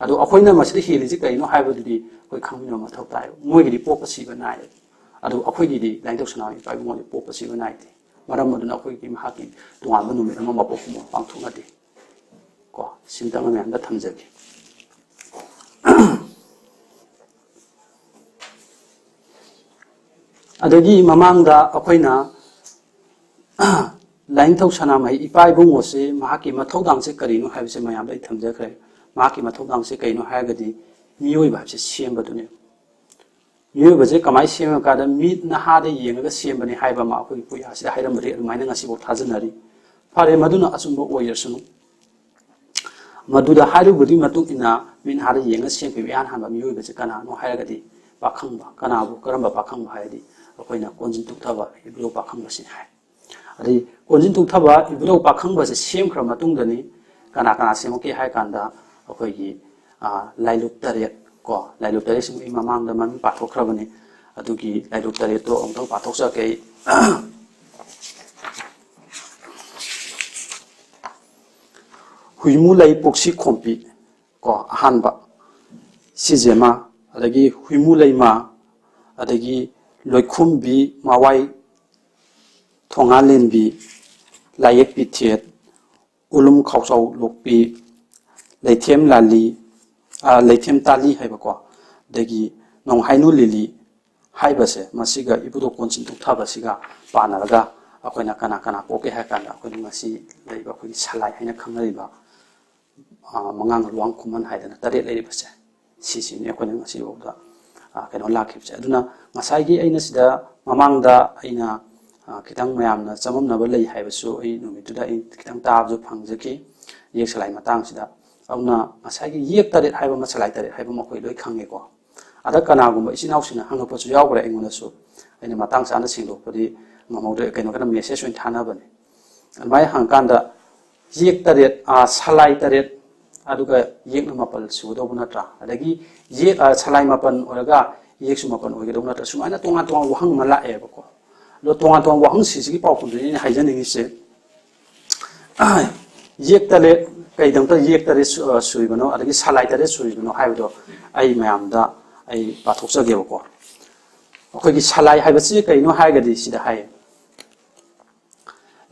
ꯑꯗꯣ ꯑꯩꯈꯣꯏꯅ ꯃꯁꯤꯗ ꯍꯦꯜꯂꯤꯁꯤ ꯀꯔꯤꯅꯣ ꯍꯥꯏꯕꯗꯨꯗꯤ ꯑꯩꯈꯣꯏ ꯈꯪꯃꯤꯟꯅꯕ ꯃꯊꯧ ꯇꯥꯏ ꯃꯣꯏꯒꯤꯗꯤ ꯄꯣꯛꯄ ꯁꯤꯕ ꯅꯥꯏ ꯑꯗꯨ ꯑꯩꯈꯣꯏꯒꯤꯗꯤ ꯂꯥꯏꯅꯤꯡꯊꯧ ꯁꯅꯥꯃꯍꯤ ꯏꯄꯥ ꯏꯕꯨꯡꯉꯣꯗꯤ ꯄꯣꯛꯄ ꯁꯤꯕ ꯅꯥꯏꯗꯦ ꯃꯔꯝ ꯑꯗꯨꯅ ꯑꯩꯈꯣꯏꯒꯤ ꯃꯍꯥꯛꯀꯤ ꯇꯣꯉꯥꯟꯕ ꯅꯨꯃꯤꯠ ꯑꯃ ꯃꯄꯣꯛꯀꯨꯝꯕ ꯄꯥꯡꯊꯣꯛꯅꯗꯦ ꯀꯣ ꯁꯤꯝꯇꯪ ꯃꯌꯥꯝꯗ ꯊꯝꯖꯒꯦ ꯑꯗꯒꯤ ꯃꯃꯥꯡꯗ ꯑꯩꯈꯣꯏꯅ ꯂꯥꯏꯅꯤꯡꯊꯧ ꯁꯅꯥꯃꯍꯤ ꯏꯄꯥ ꯏꯕꯨꯡꯉꯣꯁꯤ ꯃꯍꯥꯛꯀꯤ ꯃꯊꯧꯗꯥꯡꯁꯦ ꯀꯔꯤꯅꯣ ꯍꯥꯏꯕꯁꯦ ꯃꯌꯥꯝꯗ ꯑꯩ ꯊꯝꯖꯈ꯭ꯔꯦ ꯃꯍꯥꯛꯀꯤ ꯃꯊꯧꯗꯥꯡꯁꯦ ꯀꯩꯅꯣ ꯍꯥꯏꯔꯒꯗꯤ ꯃꯤꯑꯣꯏꯕ ꯍꯥꯏꯕꯁꯦ ꯁꯦꯝꯕꯗꯨꯅꯦ ꯃꯤꯑꯣꯏꯕꯁꯦ ꯀꯃꯥꯏꯅ ꯁꯦꯝꯃꯀꯥꯟꯗ ꯃꯤꯠ ꯅꯍꯥꯗ ꯌꯦꯡꯉꯒ ꯁꯦꯝꯕꯅꯤ ꯍꯥꯏꯕ ꯑꯃ ꯑꯩꯈꯣꯏꯒꯤ ꯄꯨꯌꯥꯁꯤꯗ ꯍꯥꯏꯔꯝꯕꯗꯤ ꯑꯗꯨꯃꯥꯏꯅ ꯉꯁꯤꯐꯥꯎ ꯊꯥꯖꯅꯔꯤ ꯐꯔꯦ ꯃꯗꯨꯅ ꯑꯆꯨꯝꯕ ꯑꯣꯏꯔꯁꯅꯨ ꯃꯗꯨꯗ ꯍꯥꯏꯔꯨꯕꯒꯤ ꯃꯇꯨꯡ ꯏꯟꯅ ꯃꯤꯠ ꯅꯍꯥꯗ ꯌꯦꯡꯉꯒ ꯁꯦꯝꯈꯤꯕ ꯏꯍꯥꯟ ꯍꯥꯟꯕ ꯃꯤꯑꯣꯏꯕꯁꯦ ꯀꯅꯥꯅꯣ ꯍꯥꯏꯔꯒꯗꯤ ꯄꯥꯈꯪꯕ ꯀꯅꯥꯕꯨ ꯀꯔꯝꯕ ꯄꯥꯈꯪꯕ ꯍꯥꯏꯔꯗꯤ ꯑꯩꯈꯣꯏꯅ ꯀꯣꯟꯖꯤꯟ ꯇꯨꯛꯊꯕ ꯏꯕꯨꯙꯧ ꯄꯥꯈꯪꯕꯁꯤꯅꯤ ꯍꯥꯏ ꯑꯗꯩ ꯀꯣꯟꯖꯤꯟ ꯇꯨꯛꯊꯕ ꯏꯕꯨꯙꯧ ꯄꯥꯈꯪꯕꯁꯦ ꯁꯦꯝꯈ꯭ꯔ ꯃꯇꯨꯡꯗꯅꯤ ꯀꯅꯥ ꯁꯦꯝꯃꯛꯀꯦ ꯍꯥꯏ ꯀꯥꯟꯗ ꯑꯩꯈꯣꯏꯒꯤ ꯂꯥꯏꯂꯨꯛ ꯇꯔꯦꯠ ꯀꯣ ꯂꯥꯏꯂꯨꯛ ꯇꯔꯦꯠꯁꯤꯡ ꯑꯩ ꯃꯃꯥꯡꯗ ꯃꯃꯤꯡ ꯄꯥꯊꯣꯛꯈ꯭ꯔꯕꯅꯤ ꯑꯗꯨꯒꯤ ꯂꯥꯏꯂꯨꯛ ꯇꯔꯦꯠꯇꯣ ꯑꯃꯨꯛꯇꯪ ꯄꯥꯊꯣꯛꯆꯒꯦ ꯑꯩ ꯍꯨꯏꯃꯨ ꯂꯩ ꯄꯨꯛꯁꯤ ꯈꯣꯝꯄꯤ ꯀꯣ ꯑꯍꯥꯟꯕ ꯁꯤꯖꯦꯃ ꯑꯗꯒꯤ ꯍꯨꯏꯃꯨ ꯂꯩꯃ ꯑꯗꯒꯤ ꯂꯣꯏꯈꯨꯝꯕꯤ ꯃꯋꯥꯏ ꯊꯣꯡꯉꯥꯂꯦꯟꯕꯤ ꯂꯥꯏꯌꯦꯛ ꯄꯤꯊꯦꯠ ꯎꯂꯨꯝ ꯈꯥꯎꯆꯥꯎ ꯂꯣꯛꯄꯤ ꯂꯩꯊꯦꯝ ꯂꯥꯂꯤ ꯂꯩꯊꯦꯝ ꯇꯥꯂꯤ ꯍꯥꯏꯕꯀꯣ ꯑꯗꯒꯤ ꯅꯣꯡꯍꯥꯏꯅꯨ ꯂꯤꯂꯤ ꯍꯥꯏꯕꯁꯦ ꯃꯁꯤꯒ ꯏꯕꯨꯙꯧ ꯀꯣꯟꯖꯤꯟ ꯇꯨꯛꯊꯕꯁꯤꯒ ꯄꯥꯟꯅꯔꯒ ꯑꯩꯈꯣꯏꯅ ꯀꯅꯥ ꯄꯣꯛꯀꯦ ꯍꯥꯏ ꯀꯥꯟꯗ ꯑꯩꯈꯣꯏꯅ ꯉꯁꯤ ꯂꯩꯔꯤꯕ ꯑꯩꯈꯣꯏꯒꯤ ꯁꯂꯥꯏ ꯍꯥꯏꯅ ꯈꯪꯅꯔꯤꯕ ꯃꯉꯥꯡ ꯂꯨꯋꯥꯡ ꯈꯨꯃꯟ ꯍꯥꯏꯗꯅ ꯇꯔꯦꯠ ꯂꯩꯔꯤꯕꯁꯦ ꯁꯤꯁꯤꯅꯤ ꯑꯩꯈꯣꯏꯅ ꯉꯁꯤꯐꯥꯎꯗ ꯀꯩꯅꯣ ꯂꯥꯛꯈꯤꯕꯁꯦ ꯑꯗꯨꯅ ꯉꯁꯥꯏꯒꯤ ꯑꯩꯅ ꯁꯤꯗ ꯃꯃꯥꯡꯗ ꯑꯩꯅ खितंग मयामना चममनब लई हाइबसु अई नुमितुदा अई खितंग ताबजु फंगजकी येक सलाई मतांगसिदा अउना ngसाइगी येक तरेत हाइबा मा सलाई तरेत हाइबा मखोइ लोइ खंगेको अदा कनागुम्बा इसिनाउसिना हंगपसु यावग्रे अइंगोनसु अइना मतांग साना सिंगदोकपदि ngमौदे कइनो कना मेसेज ओइन थानाबने अनबाय हंकांदा येक तरेत सलाई तरेत अदुगा येक मपल सुदोब नत्रा अदगी ये सलाई मपन ओरगा येक सु मपन ओइगदोब नत्रा सुमाइना तोंगा तोंगा वहंग मलाएबको लो तोंगा तोंगा वहंग सिसिगी पाउकुंदनि हाइजनिंगिसे येक तले कइदंता येक तरे सुइबनो अदगी सलाई तरे सुइबनो हाइबदो अइ मयामदा अइ पाथोकसगेबको अखोइगी सलाई हाइबसि कइनो हाइगदि सिदा हाइ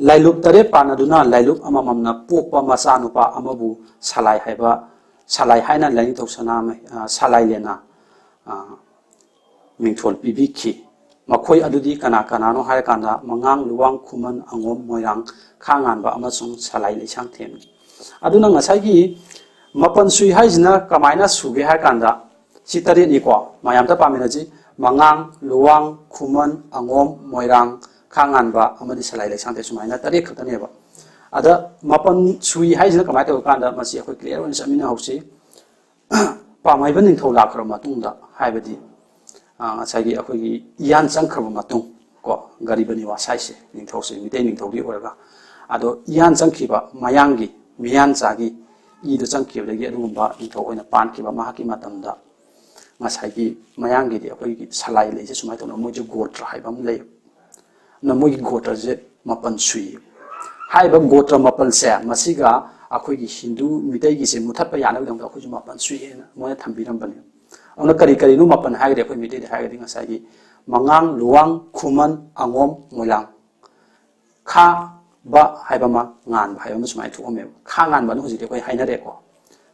लाइलुक तरे पानादुना लाइलुक अमममना पोकपा मचानुपा अमबु सलाई हाइबा सलाई हाइना लाइनिथौ सनाम सलाई लेना मिंथोल पिबिखि मखोइ अदुदि कना कनानो हाय कांदा मंगांग लुवांग खुमन अंगोम मोइरांग खांगानबा अमसुंग सलाई लेसांग थेम अदुना ngसाइगी मपन सुइ हाइजना कमाइना सुगे हाय कांदा सितरे निको मायामता पामिनाजि मंगांग लुवांग खुमन अंगोम मोइरांग खांगानबा अमदि सलाई लेसांग ते सुमाइना तरे खतनेबा अदा मपन सुइ हाइजना कमाइ तो कांदा मसि अखोइ क्लियर ओइन समिना हौसि पामाइबा निंथौ लाखर मतुंगदा हाइबदि ꯉꯁꯥꯏꯒꯤ ꯑꯩꯈꯣꯏꯒꯤ ꯏꯌꯥꯟ ꯆꯪꯈ꯭ꯔꯕ ꯃꯇꯨꯡ ꯀꯣ ꯒꯔꯤꯕ ꯅꯤꯋꯥꯁꯥꯏꯁꯦ ꯅꯤꯡꯊꯧꯁꯦ ꯃꯤꯇꯩ ꯅꯤꯡꯊꯧꯗꯤ ꯑꯣꯏꯔꯒ ꯑꯗꯣ ꯏꯌꯥꯟ ꯆꯪꯈꯤꯕ ꯃꯌꯥꯡꯒꯤ ꯃꯤꯌꯥꯟꯆꯥꯒꯤ ꯏꯗ ꯆꯪꯈꯤꯕꯗꯒꯤ ꯑꯗꯨꯒꯨꯝꯕ ꯅꯤꯡꯊꯧ ꯑꯣꯏꯅ ꯄꯥꯟꯈꯤꯕ ꯃꯍꯥꯛꯀꯤ ꯃꯇꯝꯗ ꯉꯁꯥꯏꯒꯤ ꯃꯌꯥꯡꯒꯤꯗꯤ ꯑꯩꯈꯣꯏꯒꯤ ꯁꯂꯥꯏ ꯂꯩꯁꯦ ꯁꯨꯃꯥꯏꯅ ꯇꯧꯅ ꯃꯣꯏꯁꯦ ꯒꯣꯇ꯭ꯔ ꯍꯥꯏꯕ ꯑꯃ ꯂꯩ ꯑꯗꯨꯅ ꯃꯣꯏꯒꯤ ꯒꯣꯇ꯭ꯔꯁꯦ ꯃꯥꯄꯟ ꯁꯨꯏ ꯍꯥꯏꯕ ꯒꯣꯇ꯭ꯔ ꯃꯥꯄꯜꯁꯦ ꯃꯁꯤꯒ ꯑꯩꯈꯣꯏꯒꯤ ꯍꯤꯟꯗꯨ ꯃꯤꯇꯩꯒꯤꯁꯦ ꯃꯨꯊꯠꯄ ꯌꯥꯅꯕꯒꯤꯗꯃꯛꯇ ꯑꯩꯈꯣꯏꯁꯨ ꯃꯥꯄꯟ ꯁꯨꯏꯅ ꯃꯣꯏꯅ ꯊꯝꯕꯤꯔꯝꯕꯅꯤ ꯑꯗꯨꯅ ꯀꯔꯤꯅꯣ ꯃꯥꯄꯟ ꯍꯥꯏꯔꯒꯗꯤ ꯑꯩꯈꯣꯏ ꯃꯤꯇꯩꯗ ꯍꯥꯏꯔꯒꯗꯤ ꯉꯁꯥꯏꯒꯤ ꯃꯉꯥꯡ ꯂꯨꯋꯥꯡ ꯈꯨꯃꯟ ꯑꯉꯣꯝ ꯃꯣꯏꯂꯥꯡ ꯈꯥꯕ ꯍꯥꯏꯕ ꯑꯃ ꯉꯥꯟꯕ ꯍꯥꯏꯕ ꯑꯃ ꯁꯨꯃꯥꯏꯅ ꯊꯣꯛꯑꯝꯃꯦꯕ ꯈꯥ ꯉꯥꯟꯕꯅ ꯍꯧꯖꯤꯛꯇꯤ ꯑꯩꯈꯣꯏ ꯍꯥꯏꯅꯔꯦꯀꯣ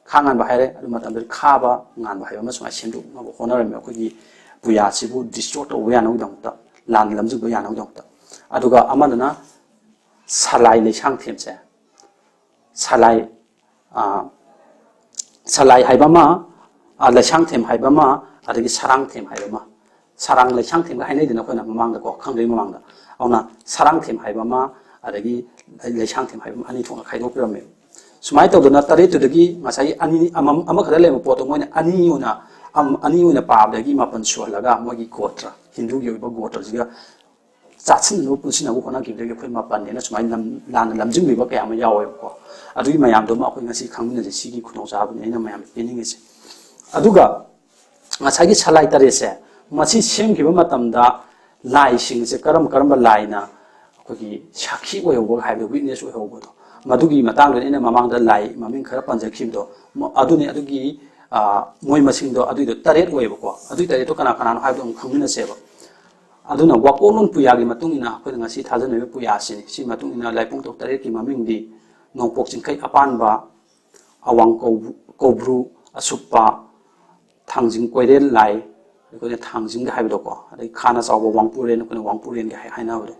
ꯈꯥ ꯉꯥꯟꯕ ꯍꯥꯏꯔꯦ ꯑꯗꯨ ꯃꯇꯝꯗꯗꯤ ꯈꯥꯕ ꯉꯥꯟꯕ ꯍꯥꯏꯕ ꯑꯃ ꯁꯨꯃꯥꯏꯅ ꯁꯦꯝꯗꯣꯛꯅꯕ ꯍꯣꯠꯅꯔꯝꯃꯦ ꯑꯩꯈꯣꯏꯒꯤ ꯄꯨꯌꯥꯁꯤꯕꯨ ꯗꯤꯁꯇꯣꯔꯠ ꯇꯧꯕ ꯌꯥꯅꯕꯒꯤꯗꯃꯛꯇ ꯂꯥꯟ ꯂꯝꯖꯤꯡꯕ ꯌꯥꯅꯕꯒꯤꯗꯃꯛꯇ ꯑꯗꯨꯒ ꯑꯃꯗꯅ ꯁꯂꯥꯏ ꯂꯩꯁꯥꯡꯊꯦꯝꯁꯦ ꯁꯂꯥꯏ ꯍꯥꯏꯕ ꯑꯃ ꯂꯩꯁꯥꯡꯊꯦꯝ ꯍꯥꯏꯕ ꯑꯃ ꯑꯗꯒꯤ ꯁꯔꯥꯡꯊꯦꯝ ꯍꯥꯏꯕ ꯑꯃ ꯁꯔꯥꯡ ꯂꯩꯁꯥꯡꯊꯦꯝꯒ ꯍꯥꯏꯅꯩꯗꯅ ꯑꯩꯈꯣꯏꯅ ꯃꯃꯥꯡꯗꯀꯣ ꯈꯪꯗ꯭ꯔꯤ ꯃꯃꯥꯡꯗ ꯑꯗꯨꯅ ꯁꯔꯥꯡꯊꯦꯝ ꯍꯥꯏꯕ ꯑꯃ ꯑꯗꯒꯤ ꯂꯩꯁꯥꯡꯊꯦꯝ ꯍꯥꯏꯕ ꯑꯃ ꯑꯅꯤ ꯊꯣꯛꯅ ꯈꯥꯏꯗꯣꯛꯄꯤꯔꯝꯃꯦꯕ ꯁꯨꯃꯥꯏꯅ ꯇꯧꯗꯅ ꯇꯔꯦꯠꯇꯨꯗꯒꯤ ꯉꯁꯥꯏꯒꯤ ꯑꯃꯈꯛꯇ ꯂꯩꯕ ꯄꯣꯠꯇꯣ ꯃꯣꯏꯅ ꯑꯅꯤ ꯑꯣꯏꯅ ꯄꯥꯕꯗꯒꯤ ꯃꯥꯄꯟ ꯁꯨꯍꯜꯂꯒ ꯃꯣꯏꯒꯤ ꯒꯣꯇ꯭ꯔ ꯍꯤꯟꯗꯨꯒꯤ ꯑꯣꯏꯕ ꯒꯣꯇ꯭ꯔꯁꯤꯒ ꯆꯥꯠꯁꯤꯟꯅꯕ ꯄꯨꯟꯁꯤꯟꯅꯕ ꯍꯣꯠꯅꯈꯤꯕꯗꯒꯤ ꯑꯩꯈꯣꯏ ꯃꯥꯄꯟꯅꯦꯅ ꯁꯨꯃꯥꯏꯅ ꯂꯥꯟꯅ ꯂꯝꯖꯤꯡꯕꯤꯕ ꯀꯌꯥ ꯑꯃ ꯌꯥꯎꯋꯦꯕꯀꯣ ꯑꯗꯨꯒꯤ ꯃꯌꯥꯝꯗꯨꯃ ꯑꯩꯈꯣꯏ ꯉꯁꯤ ꯈꯪꯃꯤꯟꯅꯁꯦ ꯁꯤꯒꯤ ꯈꯨꯗꯣꯡꯆꯥꯕꯅꯤ ꯑꯩꯅ ꯃꯌꯥꯝ ꯄꯤꯅꯤꯡꯉꯤꯁꯦ ꯑꯗꯨꯒ ꯉꯁꯥꯏꯒꯤ ꯁꯂꯥꯏ ꯇꯔꯦꯠꯁꯦ ꯃꯁꯤ ꯁꯦꯝꯈꯤꯕ ꯃꯇꯝꯗ ꯂꯥꯏꯁꯤꯡꯁꯦ ꯀꯔꯝꯕ ꯂꯥꯏꯅ ꯑꯩꯈꯣꯏꯒꯤ ꯁꯥꯈꯤ ꯑꯣꯏꯍꯧꯕ ꯍꯥꯏꯕꯗꯣ ꯋꯤꯠꯅꯦꯁ ꯑꯣꯏꯍꯧꯕꯗꯣ ꯃꯗꯨꯒꯤ ꯃꯇꯥꯡꯗ ꯑꯩꯅ ꯃꯃꯥꯡꯗ ꯂꯥꯏ ꯃꯃꯤꯡ ꯈꯔ ꯄꯟꯖꯈꯤꯕꯗꯣ ꯑꯗꯨꯒꯤ ꯃꯣꯏ ꯃꯁꯤꯡꯗꯣ ꯑꯗꯨꯏꯗꯣ 3 ꯑꯣꯏꯌꯦꯕꯀꯣ ꯑꯗꯨꯏ 3ꯗꯣ ꯀꯅꯥꯅꯣ ꯍꯥꯏꯕꯗꯣ ꯑꯃꯨꯛ ꯈꯪꯃꯤꯟꯅꯁꯦꯕ ꯑꯗꯨꯅ ꯋꯥꯀꯣꯛꯂꯣꯟ ꯄꯨꯌꯥꯒꯤ ꯃꯇꯨꯡ ꯏꯟꯅ ꯑꯩꯈꯣꯏꯅ ꯉꯁꯤ ꯊꯥꯖꯅꯔꯤꯕ ꯄꯨꯌꯥꯁꯤꯅꯤ ꯁꯤ ꯃꯇꯨꯡ ꯏꯟꯅ ꯂꯥꯏꯄꯨꯡꯊꯧ 3ꯀꯤ ꯃꯃꯤꯡꯗꯤ ꯅꯣꯡꯄꯣꯛ ꯆꯤꯡꯈꯩ ꯑꯄꯥꯟꯕ ꯑꯋꯥꯡ ꯀꯧꯕ꯭ꯔꯨ ꯑꯁꯨꯞꯄ ꯊꯥꯡꯖꯤꯡ ꯀꯣꯏꯔꯦꯜ ꯂꯥꯏ ꯑꯩꯈꯣꯏꯅ ꯊꯥꯡꯖꯤꯡꯒ ꯍꯥꯏꯕꯗꯣꯀꯣ ꯑꯗꯩ ꯈꯥꯅ ꯆꯥꯎꯕ ꯋꯥꯡꯄꯨꯔꯦꯟ ꯑꯩꯈꯣꯏꯅ ꯋꯥꯡꯄꯨꯔꯦꯟꯒ ꯍꯥꯏꯅꯕꯗꯣ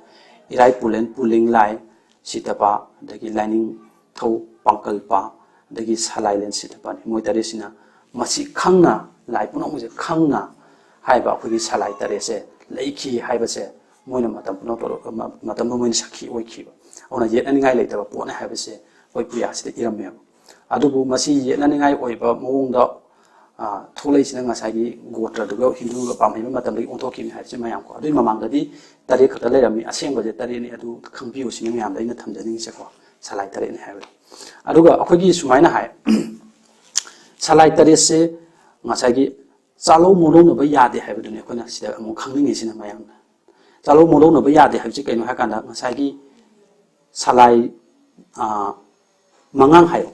ꯏꯔꯥꯏ ꯄꯨꯂꯦꯟ ꯄꯨꯂꯤꯡ ꯂꯥꯏ ꯁꯤꯇꯄꯥ ꯑꯗꯒꯤ ꯂꯥꯏꯅꯤꯡꯊꯧ ꯄꯥꯡꯀꯜꯄꯥ ꯑꯗꯒꯤ ꯁꯂꯥꯏꯂꯦꯟ ꯁꯤꯇꯄꯥꯅꯤ ꯃꯣꯏ 3ꯁꯤꯅ ꯃꯁꯤ ꯈꯪꯅ ꯂꯥꯏ ꯄꯨꯝꯅꯃꯛꯁꯦ ꯈꯪꯅ ꯍꯥꯏꯕ ꯑꯩꯈꯣꯏꯒꯤ ꯁꯂꯥꯏ ꯇꯔꯦꯠꯁꯦ ꯂꯩꯈꯤ ꯍꯥꯏꯕꯁꯦ ꯃꯣꯏꯅ ꯃꯇꯝꯗ ꯃꯣꯏꯅ ꯁꯥꯈꯤ ꯑꯣꯏꯈꯤꯕ ꯑꯗꯨꯅ ꯌꯦꯠꯅꯅꯤꯡꯉꯥꯏ ꯂꯩꯇꯕ ꯄꯣꯠꯅꯦ ꯍꯥꯏꯕꯁꯦ ꯑꯩꯈꯣꯏ ꯄꯨꯌꯥꯁꯤꯗ ꯏꯔꯝꯃꯦꯕ ꯑꯗꯨꯕꯨ ꯃꯁꯤ ꯌꯦꯠꯅꯅꯤꯡꯉꯥꯏ ꯑꯣꯏꯕ ꯃꯑꯣꯡꯗ ꯊꯣꯛꯂꯛꯏꯁꯤꯅ ꯉꯁꯥꯏꯒꯤ ꯒꯣꯇ꯭ꯔꯗꯨꯒ ꯍꯤꯟꯗꯨꯒ ꯄꯥꯝꯍꯩꯕ ꯃꯇꯝꯗꯒꯤ ꯑꯣꯟꯊꯣꯛꯈꯤꯕꯅꯤ ꯍꯥꯏꯕꯁꯤ ꯃꯌꯥꯝꯀꯣ ꯑꯗꯨꯒꯤ ꯃꯃꯥꯡꯗꯗꯤ 3 ꯈꯛꯇ ꯂꯩꯔꯝꯃꯤ ꯑꯁꯦꯡꯕꯁꯦ 3ꯅꯤ ꯑꯗꯨ ꯈꯪꯕꯤꯌꯨ ꯁꯤꯅꯤ ꯃꯌꯥꯝꯗ ꯑꯩꯅ ꯊꯝꯖꯅꯤꯡꯉꯤꯁꯦꯀꯣ ꯁꯂꯥꯏ 3ꯅꯤ ꯍꯥꯏꯕꯗꯣ ꯑꯗꯨꯒ ꯑꯩꯈꯣꯏꯒꯤ ꯁꯨꯃꯥꯏꯅ ꯍꯥꯏ ꯁꯂꯥꯏ 3ꯁꯦ ꯉꯁꯥꯏꯒꯤ ꯆꯥꯂꯧ ꯃꯣꯂꯧꯅꯕ ꯌꯥꯗꯦ ꯍꯥꯏꯕꯗꯨꯅꯤ ꯑꯩꯈꯣꯏꯅ ꯁꯤꯗ ꯑꯃꯨꯛ ꯈꯪꯅꯤꯡꯉꯤꯁꯤꯅ ꯃꯌꯥꯝꯅ ꯆꯥꯂꯧ ꯃꯣꯂꯧꯅꯕ ꯌꯥꯗꯦ ꯍꯥꯏꯕꯁꯤ ꯀꯩꯅꯣ ꯍꯥꯏꯀꯥꯟꯗ ꯉꯁꯥꯏꯒꯤ ꯁꯂꯥꯏ ꯃꯉꯥꯡ ꯍꯥꯏꯌꯣ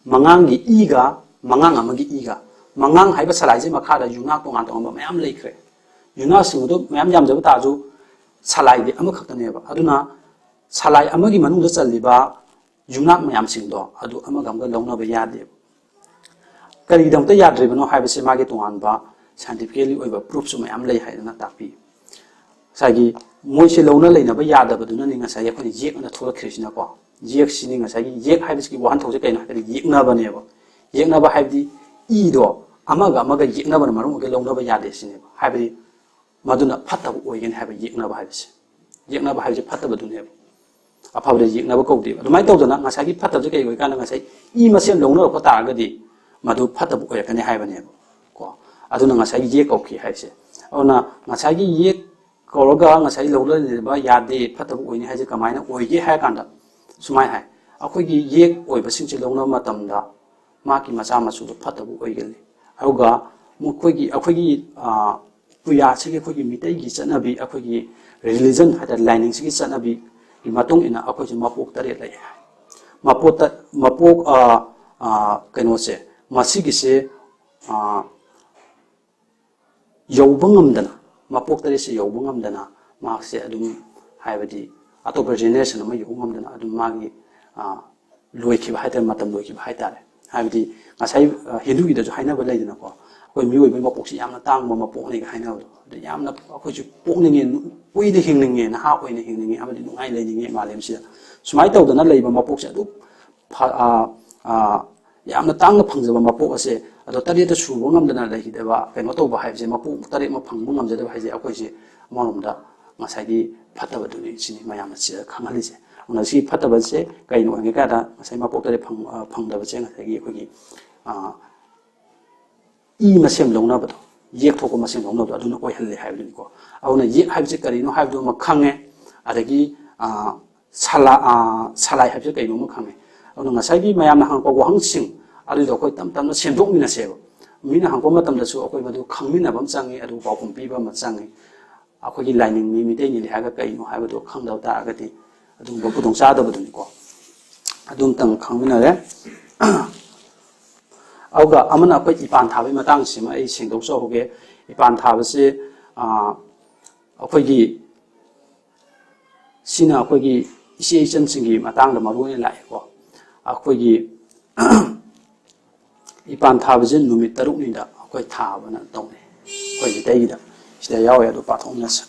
ꯃꯉꯥꯡꯒꯤ ꯏꯒ ꯃꯉꯥꯡ ꯑꯃꯒꯤ ꯏꯒ ꯃꯉꯥꯡ ꯍꯥꯏꯕ ꯁꯂꯥꯏꯁꯤ ꯃꯈꯥꯗ ꯌꯨꯅꯥꯛ ꯇꯣꯉꯥꯟ ꯇꯣꯉꯥꯟꯕ ꯃꯌꯥꯝ ꯂꯩꯈ꯭ꯔꯦ ꯌꯨꯅꯥꯛꯁꯤꯡ ꯑꯗꯨ ꯃꯌꯥꯝ ꯌꯥꯝꯖꯕ ꯇꯥꯔꯁꯨ ꯁꯂꯥꯏꯗꯤ ꯑꯃꯈꯛꯇꯅꯦꯕ ꯑꯗꯨꯅ ꯁꯂꯥꯏ ꯑꯃꯒꯤ ꯃꯅꯨꯡꯗ ꯆꯜꯂꯤꯕ ꯌꯨꯅꯥꯛ ꯃꯌꯥꯝꯁꯤꯡꯗꯣ ꯑꯗꯨ ꯑꯃꯒ ꯂꯧꯅꯕ ꯌꯥꯗꯦꯕ ꯀꯔꯤꯒꯤꯗꯃꯛꯇ ꯌꯥꯗ꯭ꯔꯤꯕꯅꯣ ꯍꯥꯏꯕꯁꯤ ꯃꯥꯒꯤ ꯇꯣꯉꯥꯟꯕ ꯁꯥꯏꯟꯇꯤꯐꯤꯀꯦꯜꯂꯤ ꯑꯣꯏꯕ ꯄ꯭ꯔꯨꯐꯁꯨ ꯃꯌꯥꯝ ꯂꯩ ꯍꯥꯏꯗꯅ ꯇꯥꯛꯄꯤ ꯉꯁꯥꯏꯒꯤ ꯃꯣꯏꯁꯦ ꯂꯧꯅ ꯂꯩꯅꯕ ꯌꯥꯗꯕꯗꯨꯅꯅꯤ ꯉꯁꯥꯏꯒꯤ ꯑꯩꯈꯣꯏꯅ ꯌꯦꯛꯅ ꯊꯣꯛꯂꯛꯈ꯭ꯔꯤꯁꯤꯅꯀꯣ ꯌꯦꯛꯁꯤꯅꯤ ꯉꯁꯥꯏꯒꯤ ꯌꯦꯛ ꯍꯥꯏꯕꯁꯤꯒꯤ ꯋꯥꯍꯟꯊꯣꯛꯁꯦ ꯀꯩꯅꯣ ꯍꯥꯏꯕꯗꯤ ꯌꯦꯛꯅꯕꯅꯦꯕ ꯌꯦꯛꯅꯕ ꯍꯥꯏꯕꯗꯤ ꯏꯗꯣ ꯑꯃꯒ ꯌꯦꯛꯅꯕꯅ ꯃꯔꯝ ꯑꯣꯏꯔꯒ ꯂꯧꯅꯕ ꯌꯥꯗꯦ ꯁꯤꯅꯦꯕ ꯍꯥꯏꯕꯗꯤ ꯃꯗꯨꯅ ꯐꯠꯇꯕ ꯑꯣꯏꯒꯅꯤ ꯍꯥꯏꯕ ꯌꯦꯛꯅꯕ ꯍꯥꯏꯕꯁꯦ ꯌꯦꯛꯅꯕ ꯍꯥꯏꯕꯁꯦ ꯐꯠꯇꯕꯗꯨꯅꯦꯕ ꯑꯐꯕꯗ ꯌꯦꯛꯅꯕ ꯀꯧꯗꯦꯕ ꯑꯗꯨꯃꯥꯏꯅ ꯇꯧꯗꯅ ꯉꯁꯥꯏꯒꯤ ꯐꯠꯇꯕꯁꯦ ꯀꯩ ꯑꯣꯏꯀꯥꯟꯗ ꯉꯁꯥꯏ ꯏ ꯃꯁꯦꯟ ꯂꯧꯅꯔꯛꯄ ꯇꯥꯔꯒꯗꯤ ꯃꯗꯨ ꯐꯠꯇꯕ ꯑꯣꯏꯔꯛꯀꯅꯤ ꯍꯥꯏꯕꯅꯦꯕ ꯀꯣ ꯑꯗꯨꯅ ꯉꯁꯥꯏꯒꯤ ꯌꯦꯛ ꯀꯧꯈꯤ ꯍꯥꯏꯁꯦ ꯑꯗꯨꯅ ꯉꯁꯥꯏꯒꯤ ꯌꯦꯛ ꯀꯧꯔꯒ ꯉꯁꯥꯏ ꯂꯧꯅꯔꯤꯕ ꯌꯥꯗꯦ ꯐꯠꯇꯕ ꯑꯣꯏꯅꯤ ꯍꯥꯏꯁꯦ ꯀꯃꯥꯏꯅ ꯑꯣꯏꯒꯦ ꯍꯥꯏꯔ ꯀꯥꯟꯗ ꯁꯨꯃꯥꯏꯅ ꯍꯥꯏ ꯑꯩꯈꯣꯏꯒꯤ ꯌꯦꯛ ꯑꯣꯏꯕꯁꯤꯡꯁꯦ ꯂꯧꯅꯕ ꯃꯇꯝꯗ ꯃꯥꯒꯤ ꯃꯆꯥ ꯃꯁꯨꯗꯣ ꯐꯠꯇꯕ ꯑꯣꯏꯒꯜꯂꯤ ꯑꯗꯨꯒ ꯑꯩꯈꯣꯏꯒꯤ ꯄꯨꯌꯥꯁꯤꯒꯤ ꯑꯩꯈꯣꯏꯒꯤ ꯃꯤꯇꯩꯒꯤ ꯆꯠꯅꯕꯤ ꯑꯩꯈꯣꯏꯒꯤ ꯔꯤꯂꯤꯖꯟ ꯍꯥꯏꯇꯥꯔꯦ ꯂꯥꯏꯅꯤꯡꯁꯤꯒꯤ ꯆꯠꯅꯕꯤꯒꯤ ꯃꯇꯨꯡ ꯏꯟꯅ ꯑꯩꯈꯣꯏꯁꯦ ꯃꯄꯣꯛ 3 ꯂꯩ ꯍꯥꯏ ꯃꯄꯣꯛ ꯀꯩꯅꯣꯁꯦ ꯃꯁꯤꯒꯤꯁꯦ ꯌꯧꯕ ꯉꯝꯗꯅ ꯃꯄꯣꯛ 3ꯁꯦ ꯌꯧꯕ ꯉꯝꯗꯅ ꯃꯍꯥꯛꯁꯦ ꯑꯗꯨꯝ ꯍꯥꯏꯕꯗꯤ ꯑꯇꯣꯞꯄ ꯖꯦꯅꯦꯔꯦꯁꯟ ꯑꯃ ꯌꯧꯕ ꯉꯝꯗꯅ ꯑꯗꯨꯝ ꯃꯥꯒꯤ ꯂꯣꯏꯈꯤꯕ ꯍꯥꯏꯇꯥꯔꯦ ꯃꯇꯝ ꯂꯣꯏꯈꯤꯕ ꯍꯥꯏꯇꯥꯔꯦ ꯍꯥꯏꯕꯗꯤ ꯉꯁꯥꯏ ꯍꯤꯟꯗꯨꯒꯤꯗꯁꯨ ꯍꯥꯏꯅꯕ ꯂꯩꯗꯅꯀꯣ ꯑꯩꯈꯣꯏ ꯃꯤꯑꯣꯏꯕꯒꯤ ꯃꯄꯣꯛꯁꯤ ꯌꯥꯝꯅ ꯇꯥꯡꯕ ꯃꯄꯣꯛꯅꯤꯒ ꯍꯥꯏꯅꯕꯗꯣ ꯑꯗꯨ ꯌꯥꯝꯅ ꯑꯩꯈꯣꯏꯁꯨ ꯄꯣꯛꯅꯤꯡꯉꯦ ꯀꯨꯏꯅ ꯍꯤꯡꯅꯤꯡꯉꯦ ꯅꯍꯥ ꯑꯣꯏꯅ ꯍꯤꯡꯅꯤꯡꯉꯦ ꯑꯃꯗꯤ ꯅꯨꯡꯉꯥꯏ ꯂꯩꯅꯤꯡꯉꯦ ꯃꯥꯂꯦꯝꯁꯤꯗ ꯁꯨꯃꯥꯏꯅ ꯇꯧꯗꯅ ꯂꯩꯕ ꯃꯄꯣꯛꯁꯦ ꯑꯗꯨ ꯌꯥꯝꯅ ꯇꯥꯡꯅ ꯐꯪꯖꯕ ꯃꯄꯣꯛ ꯑꯁꯦ ꯑꯗꯣ 3ꯇ ꯁꯨꯕ ꯉꯝꯗꯅ ꯂꯩꯈꯤꯗꯕ ꯀꯩꯅꯣ ꯇꯧꯕ ꯍꯥꯏꯕꯁꯦ ꯃꯄꯣꯛ 3 ꯑꯃ ꯐꯪꯕ ꯉꯝꯖꯗꯕ ꯍꯥꯏꯁꯦ ꯑꯩꯈꯣꯏꯁꯦ ꯑꯃꯔꯣꯝꯗ ꯉꯁꯥꯏꯒꯤ ꯐꯠꯇꯕꯗꯨꯅꯤ ꯁꯤꯅꯤ ꯃꯌꯥꯝꯅ ꯁꯤꯗ ꯈꯪꯍꯜꯂꯤꯁꯦ ꯑꯗꯨꯅ ꯁꯤ ꯐꯠꯇꯕꯁꯦ ꯀꯩꯅꯣ ꯑꯣꯏꯒꯦ ꯀꯥꯟꯗ ꯉꯁꯥꯏ ꯃꯄꯣꯛ 3 ꯐꯪꯗꯕꯁꯦ ꯉꯁꯥꯏꯒꯤ ꯑꯩꯈꯣꯏꯒꯤ ꯏ ꯃꯁꯦꯝ ꯂꯧꯅꯕꯗꯣ ꯌꯦꯛ ꯊꯣꯛꯄ ꯃꯁꯤꯡ ꯂꯧꯅꯕꯗꯣ ꯑꯗꯨꯅ ꯑꯣꯏꯍꯜꯂꯦ ꯍꯥꯏꯕꯗꯨꯅꯤꯀꯣ ꯑꯗꯨꯅ ꯌꯦꯛ ꯍꯥꯏꯕꯁꯤ ꯀꯔꯤꯅꯣ ꯍꯥꯏꯕꯗꯨ ꯑꯃ ꯈꯪꯉꯦ ꯑꯗꯒꯤ ꯁꯂꯥꯏ ꯍꯥꯏꯕꯁꯤ ꯀꯩꯅꯣ ꯑꯃ ꯈꯪꯉꯦ ꯑꯗꯨꯅ ꯉꯁꯥꯏꯒꯤ ꯃꯌꯥꯝꯅ ꯍꯪꯉꯛꯄ ꯋꯥꯍꯪꯁꯤꯡ ꯑꯗꯨꯗꯣ ꯑꯩꯈꯣꯏ ꯇꯞ ꯇꯞꯅ ꯁꯦꯝꯗꯣꯛꯃꯤꯟꯅꯁꯦꯕ ꯃꯤꯅ ꯍꯪꯉꯛꯄ ꯃꯇꯝꯗꯁꯨ ꯑꯩꯈꯣꯏ ꯃꯗꯨ ꯈꯪꯃꯤꯟꯅꯕ ꯑꯃ ꯆꯪꯉꯤ ꯑꯗꯨꯒ ꯄꯥꯎꯈꯨꯝ ꯄꯤꯕ ꯑꯃ ꯆꯪꯉꯤ ꯑꯩꯈꯣꯏꯒꯤ ꯂꯥꯏꯅꯤꯡꯅꯤ ꯃꯤꯇꯩꯅꯤꯗꯤ ꯍꯥꯏꯔꯒ ꯀꯩꯅꯣ ꯍꯥꯏꯕꯗꯣ ꯈꯪꯗꯕ ꯇꯥꯔꯒꯗꯤ ꯑꯗꯨꯒꯨꯝꯕ ꯈꯨꯗꯣꯡꯆꯥꯗꯕꯗꯨꯅꯤꯀꯣ ꯑꯗꯨꯝꯇꯪ ꯈꯪꯃꯤꯟꯅꯔꯦ ꯑꯗꯨꯒ ꯑꯃꯅ ꯑꯩꯈꯣꯏ ꯏꯄꯥꯟ ꯊꯥꯕꯒꯤ ꯃꯇꯥꯡꯁꯤꯃ ꯑꯩ ꯁꯦꯡꯗꯣꯛꯆꯍꯧꯒꯦ ꯏꯄꯥꯟ ꯊꯥꯕꯁꯤ ꯑꯩꯈꯣꯏꯒꯤ ꯁꯤꯅ ꯑꯩꯈꯣꯏꯒꯤ ꯏꯆꯦ ꯏꯆꯟꯁꯤꯡꯒꯤ ꯃꯇꯥꯡꯗ ꯃꯔꯨꯑꯣꯏꯅ ꯂꯥꯛꯑꯦꯀꯣ ꯑꯩꯈꯣꯏꯒꯤ ꯏꯄꯥꯟ ꯊꯥꯕꯁꯤ ꯅꯨꯃꯤꯠ 6ꯅꯤꯗ ꯑꯩꯈꯣꯏ ꯊꯥꯕꯅ ꯇꯧꯅꯩ ꯑꯩꯈꯣꯏ ꯃꯤꯇꯩꯒꯤꯗ ꯁꯤꯗ ꯌꯥꯎꯋꯦ ꯑꯗꯨ ꯄꯥꯊꯣꯛꯃꯤꯟꯅꯁꯤ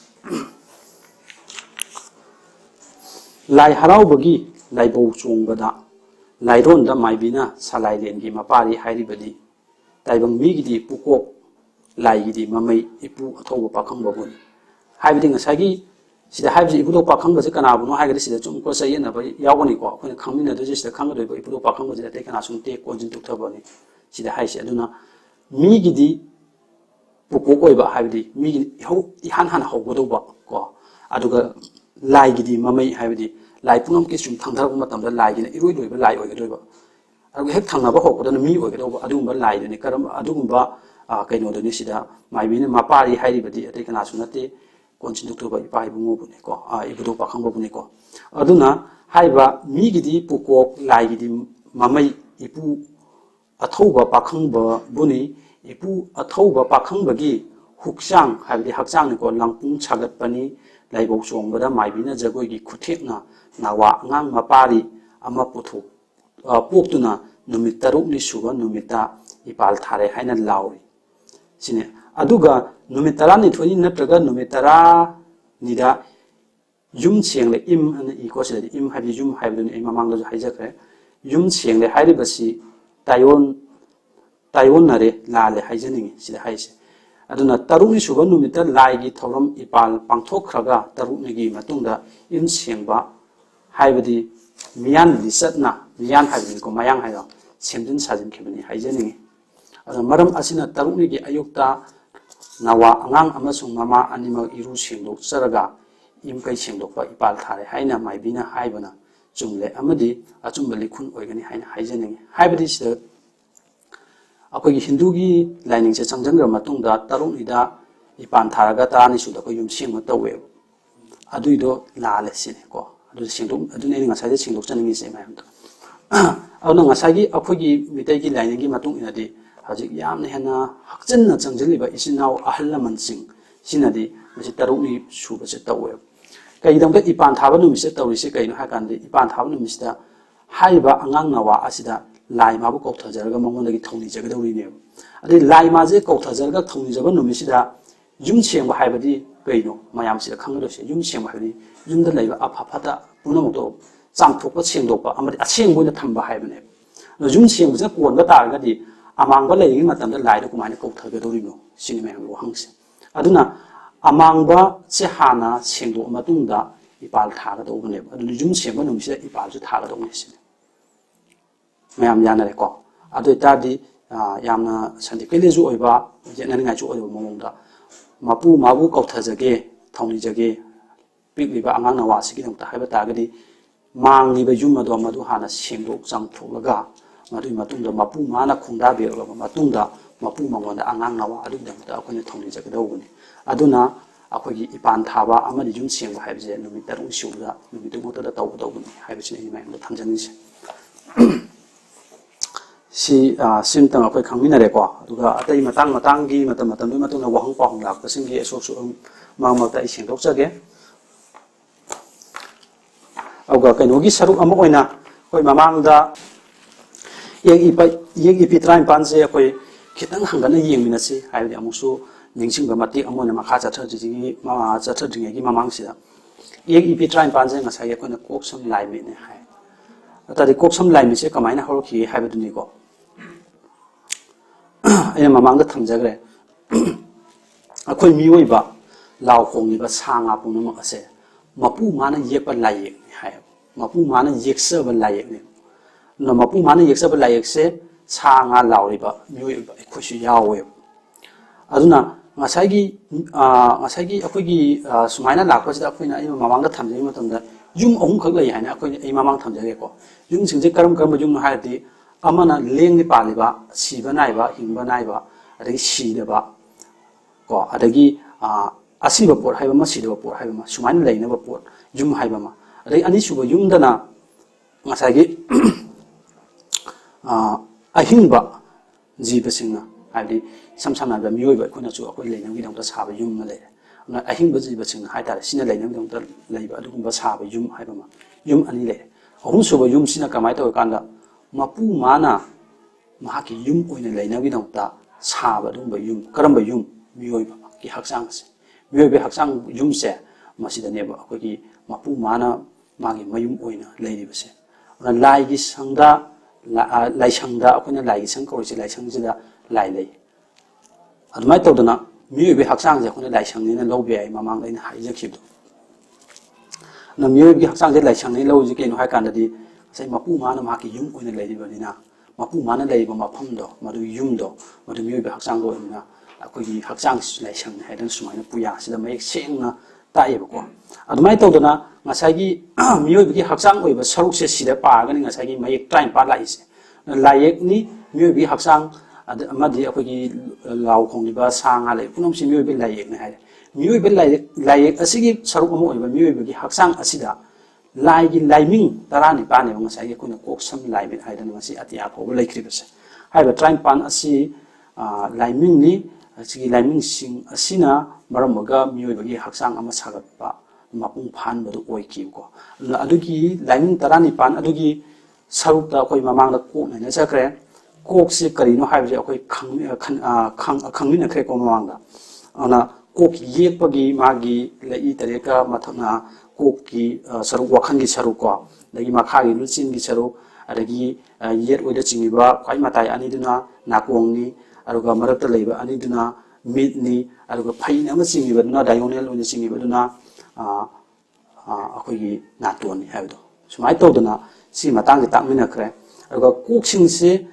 ꯂꯥꯏ ꯍꯔꯥꯎꯕꯒꯤ ꯂꯥꯏꯕꯧ ꯆꯣꯡꯕꯗ ꯂꯥꯏꯔꯣꯟꯗ ꯃꯥꯏꯕꯤꯅ ꯁꯂꯥꯏꯂꯦꯟꯒꯤ ꯃꯄꯥꯔꯤ ꯍꯥꯏꯔꯤꯕꯗꯤ ꯇꯥꯏꯕꯪ ꯃꯤꯒꯤꯗꯤ ꯄꯨꯀꯣꯛ ꯂꯥꯏꯒꯤꯗꯤ ꯃꯃꯩ ꯏꯄꯨ ꯑꯊꯧꯕ ꯄꯥꯈꯪꯕꯕꯨꯅꯤ ꯍꯥꯏꯕꯗꯤ ꯉꯁꯥꯏꯒꯤ ꯁꯤꯗ ꯍꯥꯏꯕꯁꯤ ꯏꯄꯨꯗꯣꯛ ꯄꯥꯈꯪꯕꯁꯤ ꯀꯅꯥꯕꯨꯅꯣ ꯍꯥꯏꯔꯒꯗꯤ ꯁꯤꯗ ꯆꯨꯝ ꯀꯣ ꯆꯌꯦꯠꯅꯕ ꯌꯥꯎꯒꯅꯤꯀꯣ ꯑꯩꯈꯣꯏꯅ ꯈꯪꯃꯤꯟꯅꯗꯣꯏꯁꯤ ꯁꯤꯗ ꯈꯪꯒꯗꯣꯏꯕ ꯏꯄꯨꯗꯣꯛ ꯄꯥꯈꯪꯕꯁꯤ ꯑꯇꯩ ꯀꯅꯥꯁꯨ ꯅꯠꯇꯦ ꯀꯣꯟꯖꯤꯟ ꯇꯨꯛꯊꯕꯅꯤ ꯁꯤꯗ ꯍꯥꯏꯁꯦ ꯑꯗꯨꯅ ꯃꯤꯒꯤꯗꯤ ꯄꯨꯀꯣꯛ ꯑꯣꯏꯕ ꯍꯥꯏꯕꯗꯤ ꯃꯤꯒꯤ ꯏꯍꯥꯟ ꯍꯥꯟꯅ ꯍꯧꯒꯗꯧꯕ ꯀꯣ ꯑꯗꯨꯒ ꯂꯥꯏꯒꯤꯗꯤ ꯃꯃꯩ ꯍꯥꯏꯕꯗꯤ ꯂꯥꯏ ꯄꯨꯝꯅꯃꯛꯀꯤ ꯁꯨꯝ ꯊꯪꯊꯔꯛꯄ ꯃꯇꯝꯗ ꯂꯥꯏꯒꯤꯅ ꯏꯔꯣꯏꯂꯣꯏꯕ ꯂꯥꯏ ꯑꯣꯏꯒꯗꯣꯏꯕ ꯑꯗꯨꯒ ꯍꯦꯛ ꯊꯪꯅꯕ ꯍꯧꯔꯛꯄꯗꯅ ꯃꯤ ꯑꯣꯏꯒꯗꯧꯕ ꯑꯗꯨꯒꯨꯝꯕ ꯂꯥꯏꯗꯨꯅꯤ ꯀꯔꯝꯕ ꯑꯗꯨꯒꯨꯝꯕ ꯀꯩꯅꯣꯗꯨꯅꯤ ꯁꯤꯗ ꯃꯥꯏꯕꯤꯅ ꯃꯄꯥꯔꯤ ꯍꯥꯏꯔꯤꯕꯗꯤ ꯑꯇꯩ ꯀꯅꯥꯁꯨ ꯅꯠꯇꯦ ꯀꯣꯟꯖꯤꯟ ꯇꯨꯛꯊꯕ ꯏꯄꯥ ꯏꯕꯨꯡꯉꯣꯕꯨꯅꯤꯀꯣ ꯏꯕꯨꯗꯣꯛ ꯄꯥꯈꯪꯕꯕꯨꯅꯤꯀꯣ ꯑꯗꯨꯅ ꯍꯥꯏꯕ ꯃꯤꯒꯤꯗꯤ ꯄꯨꯀꯣꯛ ꯂꯥꯏꯒꯤꯗꯤ ꯃꯃꯩ ꯏꯄꯨ ꯑꯊꯧꯕ ꯄꯥꯈꯪꯕꯕꯨꯅꯤ ꯏꯄꯨ ꯑꯊꯧꯕ ꯄꯥꯈꯪꯕꯒꯤ ꯍꯨꯛꯆꯥꯡ ꯍꯥꯏꯕꯗꯤ ꯍꯛꯆꯥꯡꯅꯤꯀꯣ ꯂꯪꯄꯨꯡ ꯁꯥꯒꯠꯄꯅꯤ ꯂꯥꯏꯕꯧ ꯆꯣꯡꯕꯗ ꯃꯥꯏꯕꯤꯅ ꯖꯒꯣꯏꯒꯤ ꯈꯨꯊꯦꯛꯅ ꯅꯥꯋꯥ ꯑꯉꯥꯡ ꯃꯄꯥꯔꯤ ꯑꯃ ꯄꯣꯛꯇꯨꯅ ꯅꯨꯃꯤꯠ 6ꯅꯤ ꯁꯨꯕ ꯅꯨꯃꯤꯠꯇ ꯏꯄꯥꯜ ꯊꯥꯔꯦ ꯍꯥꯏꯅ ꯂꯥꯎꯔꯤ ꯁꯤꯅꯦ ꯑꯗꯨꯒ ꯅꯨꯃꯤꯠ 12ꯅꯤ ꯅꯠꯇ꯭ꯔꯒ ꯅꯨꯃꯤꯠ 10ꯅꯤꯗ ꯌꯨꯝ ꯁꯦꯡꯂꯦ ꯏꯝ ꯑꯅ ꯏꯀꯣ ꯁꯤꯗꯗꯤ ꯏꯝ ꯍꯥꯏꯕꯗꯤ ꯌꯨꯝ ꯍꯥꯏꯕꯗꯨꯅꯤ ꯑꯩ ꯃꯃꯥꯡꯗꯁꯨ ꯍꯥꯏꯖꯈ꯭ꯔꯦ ꯌꯨꯝ ꯁꯦꯡꯂꯦ ꯍꯥꯏꯔꯤꯕꯁꯤ ꯇꯥꯏꯌꯣꯟꯅꯔꯦ ꯂꯥꯜꯂꯦ ꯍꯥꯏꯖꯅꯤꯡꯉꯤ ꯁꯤꯗ ꯍꯥꯏꯁꯦ ꯑꯗꯨꯅ 6ꯅꯤ ꯁꯨꯕ ꯅꯨꯃꯤꯠꯇ ꯂꯥꯏꯒꯤ ꯊꯧꯔꯝ ꯏꯄꯥꯜ ꯄꯥꯡꯊꯣꯛꯈ꯭ꯔꯒ 6ꯅꯤꯒꯤ ꯃꯇꯨꯡꯗ ꯌꯨꯝ ꯁꯦꯡꯕ ꯍꯥꯏꯕꯗꯤ ꯃꯤꯌꯥꯟ ꯂꯤꯆꯠꯅ ꯃꯤꯌꯥꯟ ꯍꯥꯏꯕꯅꯤꯀꯣ ꯃꯌꯥꯡ ꯍꯥꯏꯗꯣ ꯁꯦꯝꯖꯤꯟ ꯁꯥꯖꯤꯟꯈꯤꯕꯅꯤ ꯍꯥꯏꯖꯅꯤꯡꯉꯤ ꯑꯗꯨꯅ ꯃꯔꯝ ꯑꯁꯤꯅ 6ꯅꯤꯒꯤ ꯑꯌꯨꯛꯇ ꯅꯋꯥ ꯑꯉꯥꯡ ꯑꯃꯁꯨꯡ ꯃꯃꯥ ꯑꯅꯤꯃꯛ ꯏꯔꯨ ꯁꯦꯡꯗꯣꯛꯆꯔꯒ ꯌꯨꯝꯀꯩ ꯁꯦꯡꯗꯣꯛꯄ ꯏꯄꯥꯜ ꯊꯥꯔꯦ ꯍꯥꯏꯅ ꯃꯥꯏꯕꯤꯅ ꯍꯥꯏꯕꯅ ꯆꯨꯝꯂꯦ ꯑꯃꯗꯤ ꯑꯆꯨꯝꯕ ꯂꯤꯈꯨꯟ ꯑꯣꯏꯒꯅꯤ ꯍꯥꯏꯅ ꯍꯥꯏꯖꯅꯤꯡꯉꯤ ꯍꯥꯏꯕꯗꯤ ꯁꯤꯗ ꯑꯩꯈꯣꯏꯒꯤ hinduꯒꯤ ꯂꯥꯏꯅꯤꯡꯁꯦ ꯆꯪꯁꯤꯟꯈ꯭ꯔ ꯃꯇꯨꯡꯗ 6ꯅꯤꯗ ꯏꯄꯥꯟ ꯊꯥꯔꯒ 10ꯅꯤ ꯁꯨꯗ ꯑꯩꯈꯣꯏ ꯌꯨꯝ ꯁꯦꯡꯕ ꯇꯧꯋꯦꯕ ꯑꯗꯨꯏꯗꯣ ꯂꯥꯜꯂꯦ ꯁꯤꯅꯤꯀꯣ ꯑꯗꯨꯅ ꯑꯩꯅ ꯉꯁꯥꯏꯗ ꯁꯦꯡꯗꯣꯛꯆꯅꯤꯡꯉꯤꯁꯦ ꯃꯌꯥꯝꯗꯣ ꯑꯗꯨꯅꯉꯁꯥꯏꯒꯤ ꯑꯩꯈꯣꯏꯒꯤ ꯃꯤꯇꯩꯒꯤ ꯂꯥꯏꯅꯤꯡꯒꯤ ꯃꯇꯨꯡ ꯏꯟꯅꯗꯤ ꯍꯧꯖꯤꯛ ꯌꯥꯝꯅ ꯍꯦꯟꯅ ꯍꯛꯆꯤꯟꯅ ꯆꯪꯁꯤꯜꯂꯤꯕ ꯏꯆꯤꯟ ꯏꯅꯥꯎ ꯑꯍꯜ ꯂꯃꯟꯁꯤꯡ ꯁꯤꯅꯗꯤ ꯃꯁꯤ 6ꯅꯤ ꯁꯨꯕꯁꯦ ꯇꯧꯋꯦꯕ ꯀꯩꯒꯤꯗꯃꯛꯇ ꯏꯄꯥꯟ ꯊꯥꯕ ꯅꯨꯃꯤꯠꯁꯦ ꯇꯧꯔꯤꯁꯦ ꯀꯩꯅꯣ ꯍꯥꯏꯔꯀꯥꯟꯗ ꯏꯄꯥꯟ ꯊꯥꯕ ꯅꯨꯃꯤꯠꯁꯤꯗ ꯍꯥꯏꯔꯤꯕ ꯑꯉꯥꯡ ꯅꯋꯥ ꯑꯁꯤꯗ ꯂꯥꯏ ꯃꯥꯕꯨ ꯀꯧꯊꯖꯔꯒ ꯃꯉꯣꯟꯗꯒꯤ ꯊꯧꯅꯤꯖꯒꯗꯧꯔꯤꯅꯦꯕ ꯑꯗꯩ ꯂꯥꯏ ꯃꯥꯁꯦ ꯀꯧꯊꯖꯔꯒ ꯊꯧꯅꯤꯖꯕ ꯅꯨꯃꯤꯠꯁꯤꯗ ꯌꯨꯝ ꯁꯦꯡꯕ ꯍꯥꯏꯕꯗꯤ ꯀꯩꯅꯣ ꯃꯌꯥꯝꯁꯤꯗ ꯈꯪꯒꯗꯣꯏꯁꯦ ꯌꯨꯝ ꯁꯦꯡꯕ ꯍꯥꯏꯕꯗꯤ ꯌꯨꯝꯗ ꯂꯩꯕ ꯑꯐ ꯐꯠꯇ ꯄꯨꯝꯅꯃꯛꯇꯣ ꯆꯥꯝꯊꯣꯛꯄ ꯁꯦꯡꯗꯣꯛꯄ ꯑꯃꯗꯤ ꯑꯁꯦꯡꯕ ꯑꯣꯏꯅ ꯊꯝꯕ ꯍꯥꯏꯕꯅꯦꯕ ꯑꯗꯣ ꯌꯨꯝ ꯁꯦꯡꯕꯁꯤꯅ ꯀꯣꯟꯕ ꯇꯥꯔꯒꯗꯤ ꯑꯃꯥꯡꯕ ꯂꯩꯔꯤꯉꯩ ꯃꯇꯝꯗ ꯂꯥꯏꯗꯣ ꯀꯃꯥꯏꯅ ꯀꯧꯊꯒꯗꯧꯔꯤꯅꯣ ꯁꯤꯅꯤ ꯃꯌꯥꯝꯒꯤ ꯋꯥꯍꯪꯁꯦ ꯑꯗꯨꯅ ꯑꯃꯥꯡꯕꯁꯦ ꯍꯥꯟꯅ ꯁꯦꯡꯗꯣꯛꯑ ꯃꯇꯨꯡꯗ ꯏꯄꯥꯜ ꯊꯥꯒꯗꯧꯕꯅꯦꯕ ꯑꯗꯨꯅ ꯌꯨꯝ ꯁꯦꯡꯕ ꯅꯨꯃꯤꯠꯁꯤꯗ ꯏꯄꯥꯜꯁꯨ ꯊꯥꯒꯗꯧꯕꯅꯦ ꯁꯤꯅꯤ ꯃꯌꯥꯝ ꯌꯥꯅꯔꯦꯀꯣ ꯑꯗꯨ ꯑꯣꯏꯇꯥꯔꯗꯤ ꯌꯥꯝꯅ ꯁꯥꯏꯟꯇꯤꯐꯤꯀꯦꯜꯂꯤꯁꯨ ꯑꯣꯏꯕ ꯌꯦꯠꯅꯅꯤꯡꯉꯥꯏꯁꯨ ꯑꯣꯏꯕ ꯃꯑꯣꯡꯗ ꯃꯄꯨ ꯃꯥꯕꯨ ꯀꯧꯊꯖꯒꯦ ꯊꯧꯅꯤꯖꯒꯦ ꯄꯤꯛꯂꯤꯕ ꯑꯉꯥꯡ ꯅꯋꯥ ꯑꯁꯤꯒꯤꯗꯃꯛꯇ ꯍꯥꯏꯕ ꯇꯥꯔꯒꯗꯤ ꯃꯥꯡꯂꯤꯕ ꯌꯨꯝ ꯑꯗꯣ ꯃꯗꯨ ꯍꯥꯟꯅ ꯁꯦꯡꯗꯣꯛ ꯆꯥꯝꯊꯣꯛꯂꯒ ꯃꯗꯨꯒꯤ ꯃꯇꯨꯡꯗ ꯃꯄꯨ ꯃꯥꯅ ꯈꯣꯡꯗꯥꯕꯤꯔꯕ ꯃꯇꯨꯡꯗ ꯃꯄꯨ ꯃꯉꯣꯟꯗ ꯑꯉꯥꯡ ꯅꯋꯥ ꯑꯗꯨꯒꯤꯗꯃꯛꯇ ꯑꯩꯈꯣꯏꯅ ꯊꯧꯅꯤꯖꯒꯗꯧꯕꯅꯤ ꯑꯗꯨꯅ ꯑꯩꯈꯣꯏꯒꯤ ꯏꯄꯥꯟ ꯊꯥꯕ ꯑꯃꯗꯤ ꯌꯨꯝ ꯁꯦꯡꯕ ꯍꯥꯏꯕꯁꯦ ꯅꯨꯃꯤꯠ 6ꯅꯤ ꯁꯨꯕꯗ ꯅꯨꯃꯤꯠꯇꯨꯃꯛꯇꯗ ꯇꯧꯒꯗꯧꯕꯅꯤ ꯍꯥꯏꯕꯁꯤꯅ ꯑꯩꯅ ꯃꯌꯥꯝꯗ ꯊꯝꯖꯅꯤꯡꯉꯤꯁꯦ ꯁꯤꯝꯇꯪ ꯑꯩꯈꯣꯏ ꯈꯪꯃꯤꯟꯅꯔꯦꯀꯣ ꯑꯗꯨꯒ ꯑꯇꯩ ꯃꯇꯥꯡꯒꯤ ꯃꯇꯝꯗꯨꯒꯤ ꯃꯇꯨꯡꯗ ꯋꯥꯍꯪ ꯄꯥꯎꯍꯪ ꯂꯥꯛꯄꯁꯤꯡꯒꯤ ꯑꯁꯣꯛꯁꯨ ꯃꯔꯛ ꯃꯔꯛꯇ ꯑꯩ ꯁꯦꯡꯗꯣꯛꯆꯒꯦ ꯑꯗꯨꯒ ꯀꯩꯅꯣꯒꯤ ꯁꯔꯨꯛ ꯑꯃ ꯑꯣꯏꯅ ꯑꯩꯈꯣꯏ ꯃꯃꯥꯡꯗ ꯌꯦꯛ ꯏꯄꯤ 19ꯁꯦ ꯑꯩꯈꯣꯏ ꯈꯤꯇꯪ ꯍꯪꯒꯠꯅ ꯌꯦꯡꯃꯤꯟꯅꯁꯤ ꯍꯥꯏꯕꯗꯤ ꯑꯃꯨꯛꯁꯨ ꯅꯤꯡꯁꯤꯡꯕ ꯃꯇꯦꯛ ꯑꯃ ꯑꯣꯏꯅ ꯃꯈꯥ ꯆꯠꯊꯗ꯭ꯔꯤꯉꯩꯒꯤ ꯃꯃꯥꯡꯁꯤꯗ ꯌꯦꯛ ꯏꯄꯤ 19ꯁꯦ ꯉꯁꯥꯏꯒꯤ ꯑꯩꯈꯣꯏꯅ ꯀꯣꯛ ꯁꯝ ꯂꯥꯏ ꯃꯤꯠꯅꯦ ꯍꯥꯏ ꯑꯗꯨꯗꯤ ꯀꯣꯛ ꯁꯝ ꯂꯥꯏ ꯃꯤꯠꯁꯦ ꯀꯃꯥꯏꯅ ꯍꯧꯔꯛꯈꯤꯒꯦ ꯍꯥꯏꯕꯗꯨꯅꯤꯀꯣ ꯑꯩꯅ ꯃꯃꯥꯡꯗ ꯊꯝꯖꯈ꯭ꯔꯦ ꯑꯩꯈꯣꯏ ꯃꯤꯑꯣꯏꯕ ꯂꯥꯎ ꯈꯣꯡꯂꯤꯕ ꯁꯥ ꯉꯥ ꯄꯨꯝꯅꯃꯛ ꯑꯁꯦ ꯃꯄꯨ ꯃꯥꯅ ꯌꯦꯛꯄ ꯂꯥꯏꯌꯦꯛꯅꯤ ꯍꯥꯏꯌꯦꯕ ꯃꯄꯨ ꯃꯥꯅ ꯌꯦꯛꯆꯕ ꯂꯥꯏꯌꯦꯛꯅꯤ ꯑꯗꯨꯅ ꯃꯄꯨ ꯃꯥꯅ ꯌꯦꯛꯆꯕ ꯂꯥꯏꯌꯦꯛꯁꯦ ꯁꯥ ꯉꯥ ꯂꯥꯎꯔꯤꯕ ꯃꯤꯑꯣꯏꯕ ꯑꯩꯈꯣꯏꯁꯨ ꯌꯥꯎꯋꯦꯕ aduna ngasai gi akhoi sumaina lakpasida akhoi na ai mamang da thamjai matamda yum ahum khak lai haina akhoi ai mamang thamjage ko yum singje karam yum haidi amana lengni paliba siba naiba hingba naiba adagi sidaba ko adagi asiba por haiba ma sidaba por haiba ma sumaina lainaba por yum haiba ma adagi ani suba yum dana ngasai gi ahingba jiba singna haidi samsam na mioi ba khuna chu akoi leinam gi dangta saba yum na le na ahingba jiba singna haitare sina leinam dangta leiba adugumba saba yum haiba ma yum ani le ahum suba yum sina kamai to kanda mapu mana mahaki yum oina leinam gi dangta saba adugumba yum karamba yum mioi ba ki haksang se mioi be haksang yum se masida ne ba akoi gi mapu mana magi mayum oina leiriba se na lai gi sangda lai sangda akoina lai gi sang ko se lai sang jida lai lei admai to dana mioi be haksang je akoina lai sang ni na lobe ai mamang leina haija khib na mioi be haksang je lai sang ni lo ji ke no hai kan da di sai mapu mana ma ki yum oina leiriba ni na mapu mana leiba mafam do madu yum do madu mioi be haksang do na akoi gi haksang lai sang hai dan sumaina puya sida mai seng na tai ba ko admai to dana ngasai gi mioi be haksang oi ba saruk se sida pa ga ni ngasai gi mai train pa lai se layek ni mioi be haksang amadi akoi gi law khong ni ba sang ha le punom si mioi be layek ni hai mioi be layek asigi saruk mo oi ba mioi be haksang asida lai gi laiming tarani pa ne ngasai gi kuna kok sam laiming hai dan ngasi atia ko lai kri ba se hai ba train pan asi laiming ni asigi laiming sing asina maramga mioi be haksang ama sagat pa mapung phan badu oi ki ko adugi laiming tarani pan adugi saruk da akoi mamang da ko na sakre kok se kari no hai je akoi khang na kre ko mamang da ana kok yek pagi magi lei tareka mathana kok ki saruk wakhan gi saruk ko dagi makha gi lucin gi saruk adagi yet oida chingiba khai matai ani duna nakong ni aruga marakta leiba ani duna mid ni aruga phain ama chingiba duna diagonal oida chingiba duna akoi gi naton ni habdo sumai to duna si matang gi takmina kre aruga kok sing se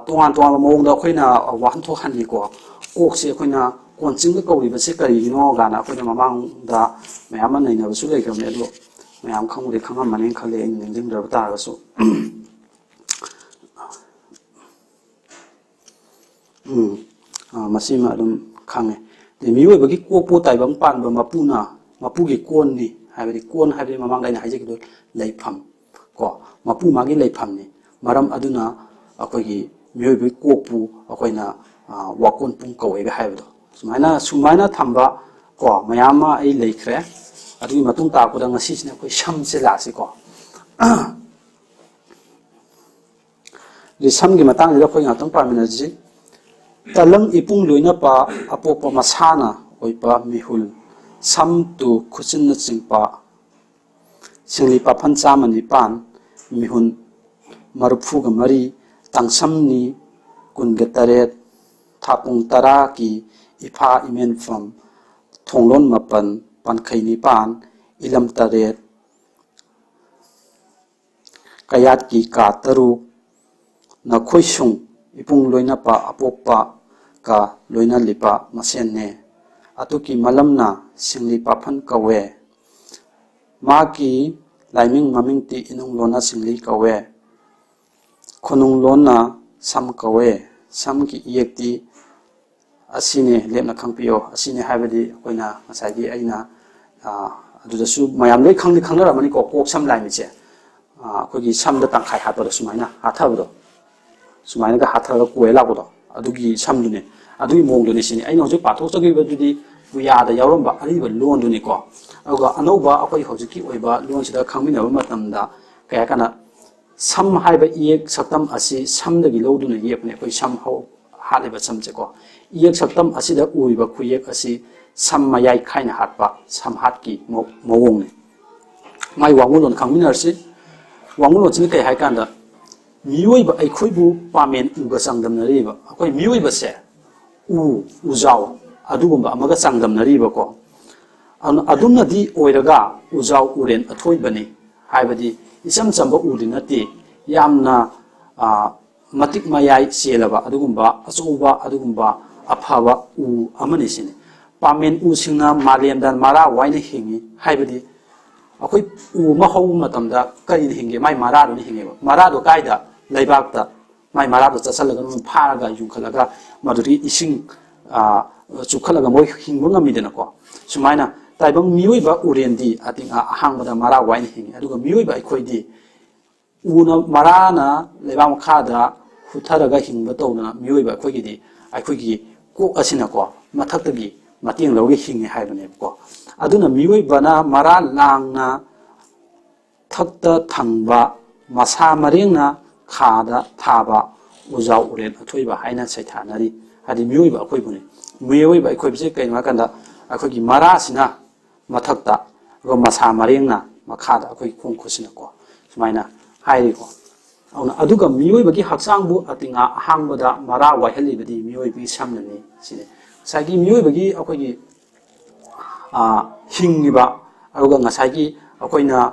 tongan mong da khoina wan tho han ni ko kok se khoina konching ga kauri ba se kari no ga na khoina mamang da mayam nei na su le kam ne do mayam khang ri khang man khale ning jing da ta ga su masima dum khange de miwe ba gi kok po tai bang pan ba mapu gi kon ni haibri kon haibri mamang dai na haije gi do leifam ko mapu ma gi leifam ni maram aduna akoi gi mioi be kokpu akoi na wakon pung kawai be haibdo sumaina thamba ko mayama ai leikhre adui matung ta ko da ngasi sine koi sham se la si ko li sam gi matang ni koi ngatang pa mina ji talang ipung loina pa apopa masana oi pa mihul sam tu khusin na chingpa singli pa phan chamani pan mihun maruphu ga mari tangsamni kunggetaret thapung tara ki ifa imen from thonglon mapan pankhaini pan ilam taret kayat ki ka taru na khoisung ipung loina pa apopa ka loina lipa masen ne atuki malamna singli pa phan kawe ma ki laiming maming ti inung lona singli kawe khonung lona sam kawe sam ki yekti asine lemna khangpio asine haibadi koina ngasai aina aduda su mayam loi khangna mani ko kok sam lai mi che khogi sam da tangkhai ha to sumaina hathabdo sumaina ga hathara ko ela ko do adugi sam dune adui mong dune sini aina hoju pathok chagi badudi buya da yawramba ari ba lon dune ko aduga anoba akoi hojiki oiba lon sida khangmina ba matamda kaya kana sam haiba yek saktam asi sam da gi loduna yepne koi sam ho haliba sam che ko yek saktam asi da uiba khuyek asi sam mayai khaina hatpa sam hat ki mowong ne mai wangulon khangminar si wangulon chini kai hai kan da mioi ba ai khoibu pamen uga sangdam na riba akoi mioi ba se ujaw adugumba amaga sangdam na riba ko adumna di oiraga ujaw uren athoi bani haibadi isam chamba udinati yamna matik mayai selaba adugumba achuba adugumba अफाबा उ अमनि सिने पामेन उ सिंना मालेमदा मारा वाइने हिंगी हाइबदी अखोई उ महौ मतमदा कई हिंगे माई मारा दो हिंगे मारा दो कायदा लेबाकता माई मारा दो चसलगा फारगा युखलगा मदुरी इसिंग चुखलगा मोय हिंगबो ngamidenako sumaina taibang miyoiba urendi atinga ahangbada mara wain hingi aduga miyoiba ikhoidi una marana lebam khada hutharaga hingba tawna miyoiba ikhoigidi aikhoigi kok asina ko mathaktagi mating lawge hingi haibane ko aduna miyoibana mara langna thakta thangba masa marengna khada thaba ujau uren athoiba haina saithanari hadi miyoiba akhoibune miyoiba ikhoibse kainwa kanda akhoigi mara sina mathakta go masa marengna makhada akhoi khong khusina ko sumaina hairi ko auna aduga miyoibagi haksangbu atinga hangboda mara waihali miyoibi samnani sine sagi miyoibagi akhoigi hingiba aduga ngasagi akhoina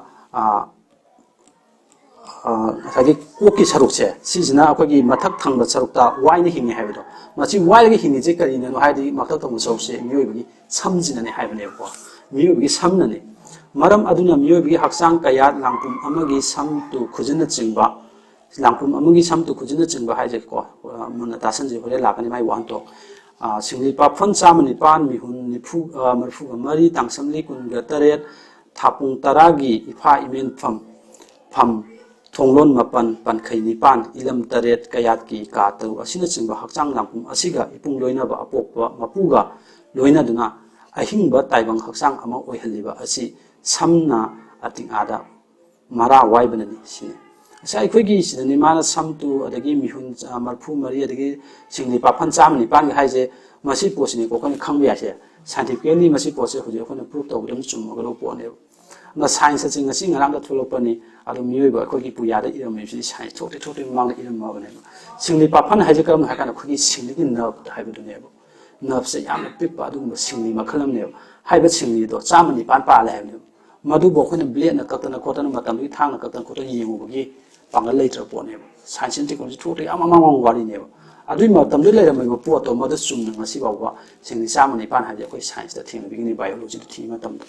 sagi koki sarukse sijina akhoigi mathak thangba sarukta waina hingi haibido machi wailagi hingi je karina no haidi mathak thangba sarukse miyoibagi samjinani haibane ko miyoibagi samnani maram aduna miyoibagi haksang kaya langpum amagi samtu khujina chingba langpum amagi samtu khujina chingba haije ko muna tasanji hore lakani mai wanto singli paphan chamani pan mihun nifu marfu mari tangsamli kunga taret thapung taragi ifa imen pham thonglon mapan pankhai nipan ilam taret kayat ki ka taru asina chingba hakchang langpum asiga ipung loina ba apokwa mapuga loina duna ahingba taibang hakchang ama oihaliba asi samna ating ada mara waibanani sine asa ikhoigi sidani mana samtu adagi mihun marfu mari adagi singli paphan chamani pan haije masi posini ko kan khangbe ase scientifically masi pose hoje khona proof tawdam chumagalo pone na science ching asi ngarang da thulopani adu miyoiba akhoigi puyada iramisi science thote mang iram mabane singli paphan haije kam hakana khogi singli nerve haibudune nerve se yam pipa adu singli makhalam ne haiba singli do chamani pan pa la ne madu bo khona blade na katana kotana matam bi thang na katana kotana yengu gi pangal leitra pone science and technology thote amamang wari ne adui matam le leira mai po to madu sumna ngasi bawa singli chamani pan haije khoi science da thing bi ni biology da thi matam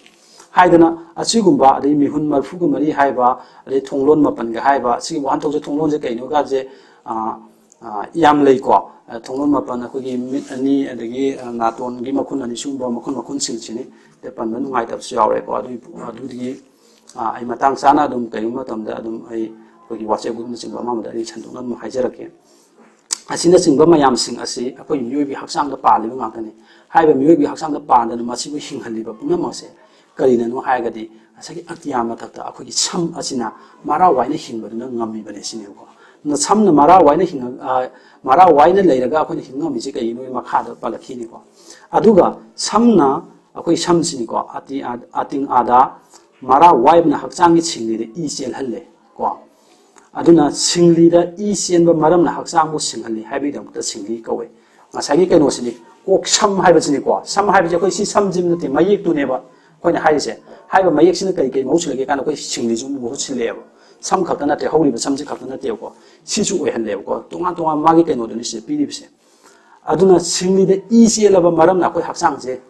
haidana achigumba adai mihun marfu gu mari haiba adai thonglon mapan ga haiba si wan thok je thonglon je kaino ga je yam lei ko thonglon mapan akogi mit ani adagi naton gi makhun ani sumba makhun sil chini te pan nu ngai tap siawre ko adu di ai matang sana dum kaino matam da dum ai kogi whatsapp group na chingba ma da ri chandong na haijarake asina chingba mayam sing asi akoi miyobi haksang da pali ba ngakani haiba miyobi haksang da pan da masi bu hinghaliba puna mase karina no haigadi asagi atyama takta akhoi sam asina mara waina hingbaduna ngami bane sine ko na samna mara waina hinga mara waina leiraga akhoi hingami je kai no makha da palakhini ko aduga samna akhoi samsini ko ating ada mara waibna hakchangi chingli de i sel halle ko aduna singli da i senba maramna hakchangbu singhalli haibidam ta singli kawe masagi kai no sini kok sam haibachini ko sam haibaje akhoi si samjim nati mayik tu neba koina haise haiba mayek sina kai mausulage kana koi singli ju mu chilebo sam khakana te hawli samji khakana te ko sisu oihanlebo ko tonga magi kai no duni se pilibse aduna singli de isi laba maram na koi haksang je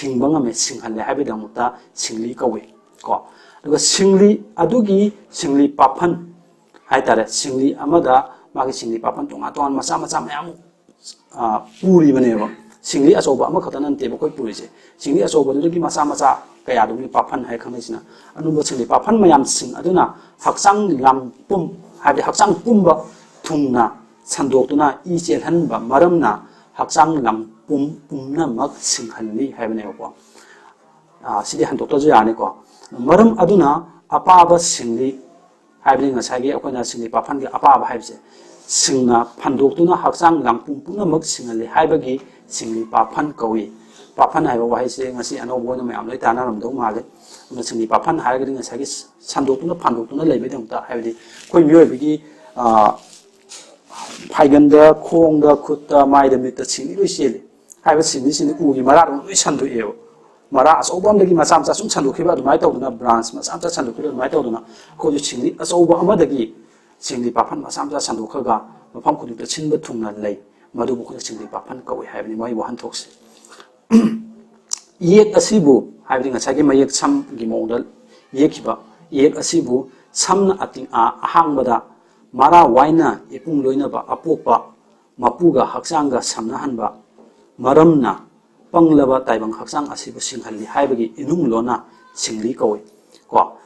hingbanga me singhalle habidam ta singli kawe ko aduga singli adugi singli paphan haitare singli amada magi singli paphan tonga macha mayam puri banebo singli asoba ama khatanan te bokoi purise singli asoba dugi macha kaya dumi paphan hai khamaisina anubo singli paphan mayam sing aduna haksang lampum habi haksang pumba thungna sandoktuna i chelhanba maramna haksang lampum pumna mak singhalli haibane ko sidi handokta ju yani ko maram aduna apaba singli haibni ngasagi akoina singli paphan gi apaba haibse singna phandoktuna haksang lampum pumna mak singhalli haibagi singli paphan kawi paphan haiba wahise ngasi anobo no mayam loi tana ram do male na singli paphan haigri ngasagi sandoktuna phandoktuna leibedam ta haibdi koi mioi bigi 파이건다 콩다 굿다 마이데미터 칭리로 시엘리 하이버 칭리시니 우기 마라로 이 산도예요 마라 아소범데기 마삼자 숨 산도케바 마이 떠도나 브란스 마삼자 산도케바 마이 떠도나 코지 칭리 아소버 아마데기 칭리 파판 마삼자 산도커가 마팜 쿠디도 친버 퉁나 레이 ꯃꯗꯨꯕꯨ ꯑꯩꯈꯣꯏꯅ ꯁꯤꯡꯂꯤ ꯄꯥꯐꯟ ꯀꯧꯏ ꯍꯥꯏꯕꯅꯤ ꯃꯣꯏ ꯋꯥꯍꯟꯊꯣꯛꯁꯦ ꯌꯦꯛ ꯑꯁꯤꯕꯨ ꯍꯥꯏꯕꯗꯤ ꯉꯁꯥꯏꯒꯤ ꯃꯌꯦꯛ ꯁꯝꯒꯤ ꯃꯑꯣꯡꯗ ꯌꯦꯛꯈꯤꯕ ꯌꯦꯛ ꯑꯁꯤꯕꯨ ꯁꯝꯅ ꯑꯍꯥꯡꯕꯗ ꯃꯔꯥ ꯋꯥꯏꯅ ꯏꯄꯨꯡ ꯂꯣꯏꯅꯕ ꯑꯄꯣꯛꯄ ꯃꯄꯨꯒ ꯍꯛꯆꯥꯡꯒ ꯁꯝꯅꯍꯟꯕ ꯃꯔꯝꯅ ꯄꯪꯂꯕ ꯇꯥꯏꯕꯪ ꯍꯛꯆꯥꯡ ꯑꯁꯤꯕꯨ ꯁꯤꯡꯍꯜꯂꯤ ꯍꯥꯏꯕꯒꯤ ꯏꯅꯨꯡ ꯂꯣꯟꯅ ꯁꯤꯡꯂꯤ ꯀꯧꯏ ꯀꯣ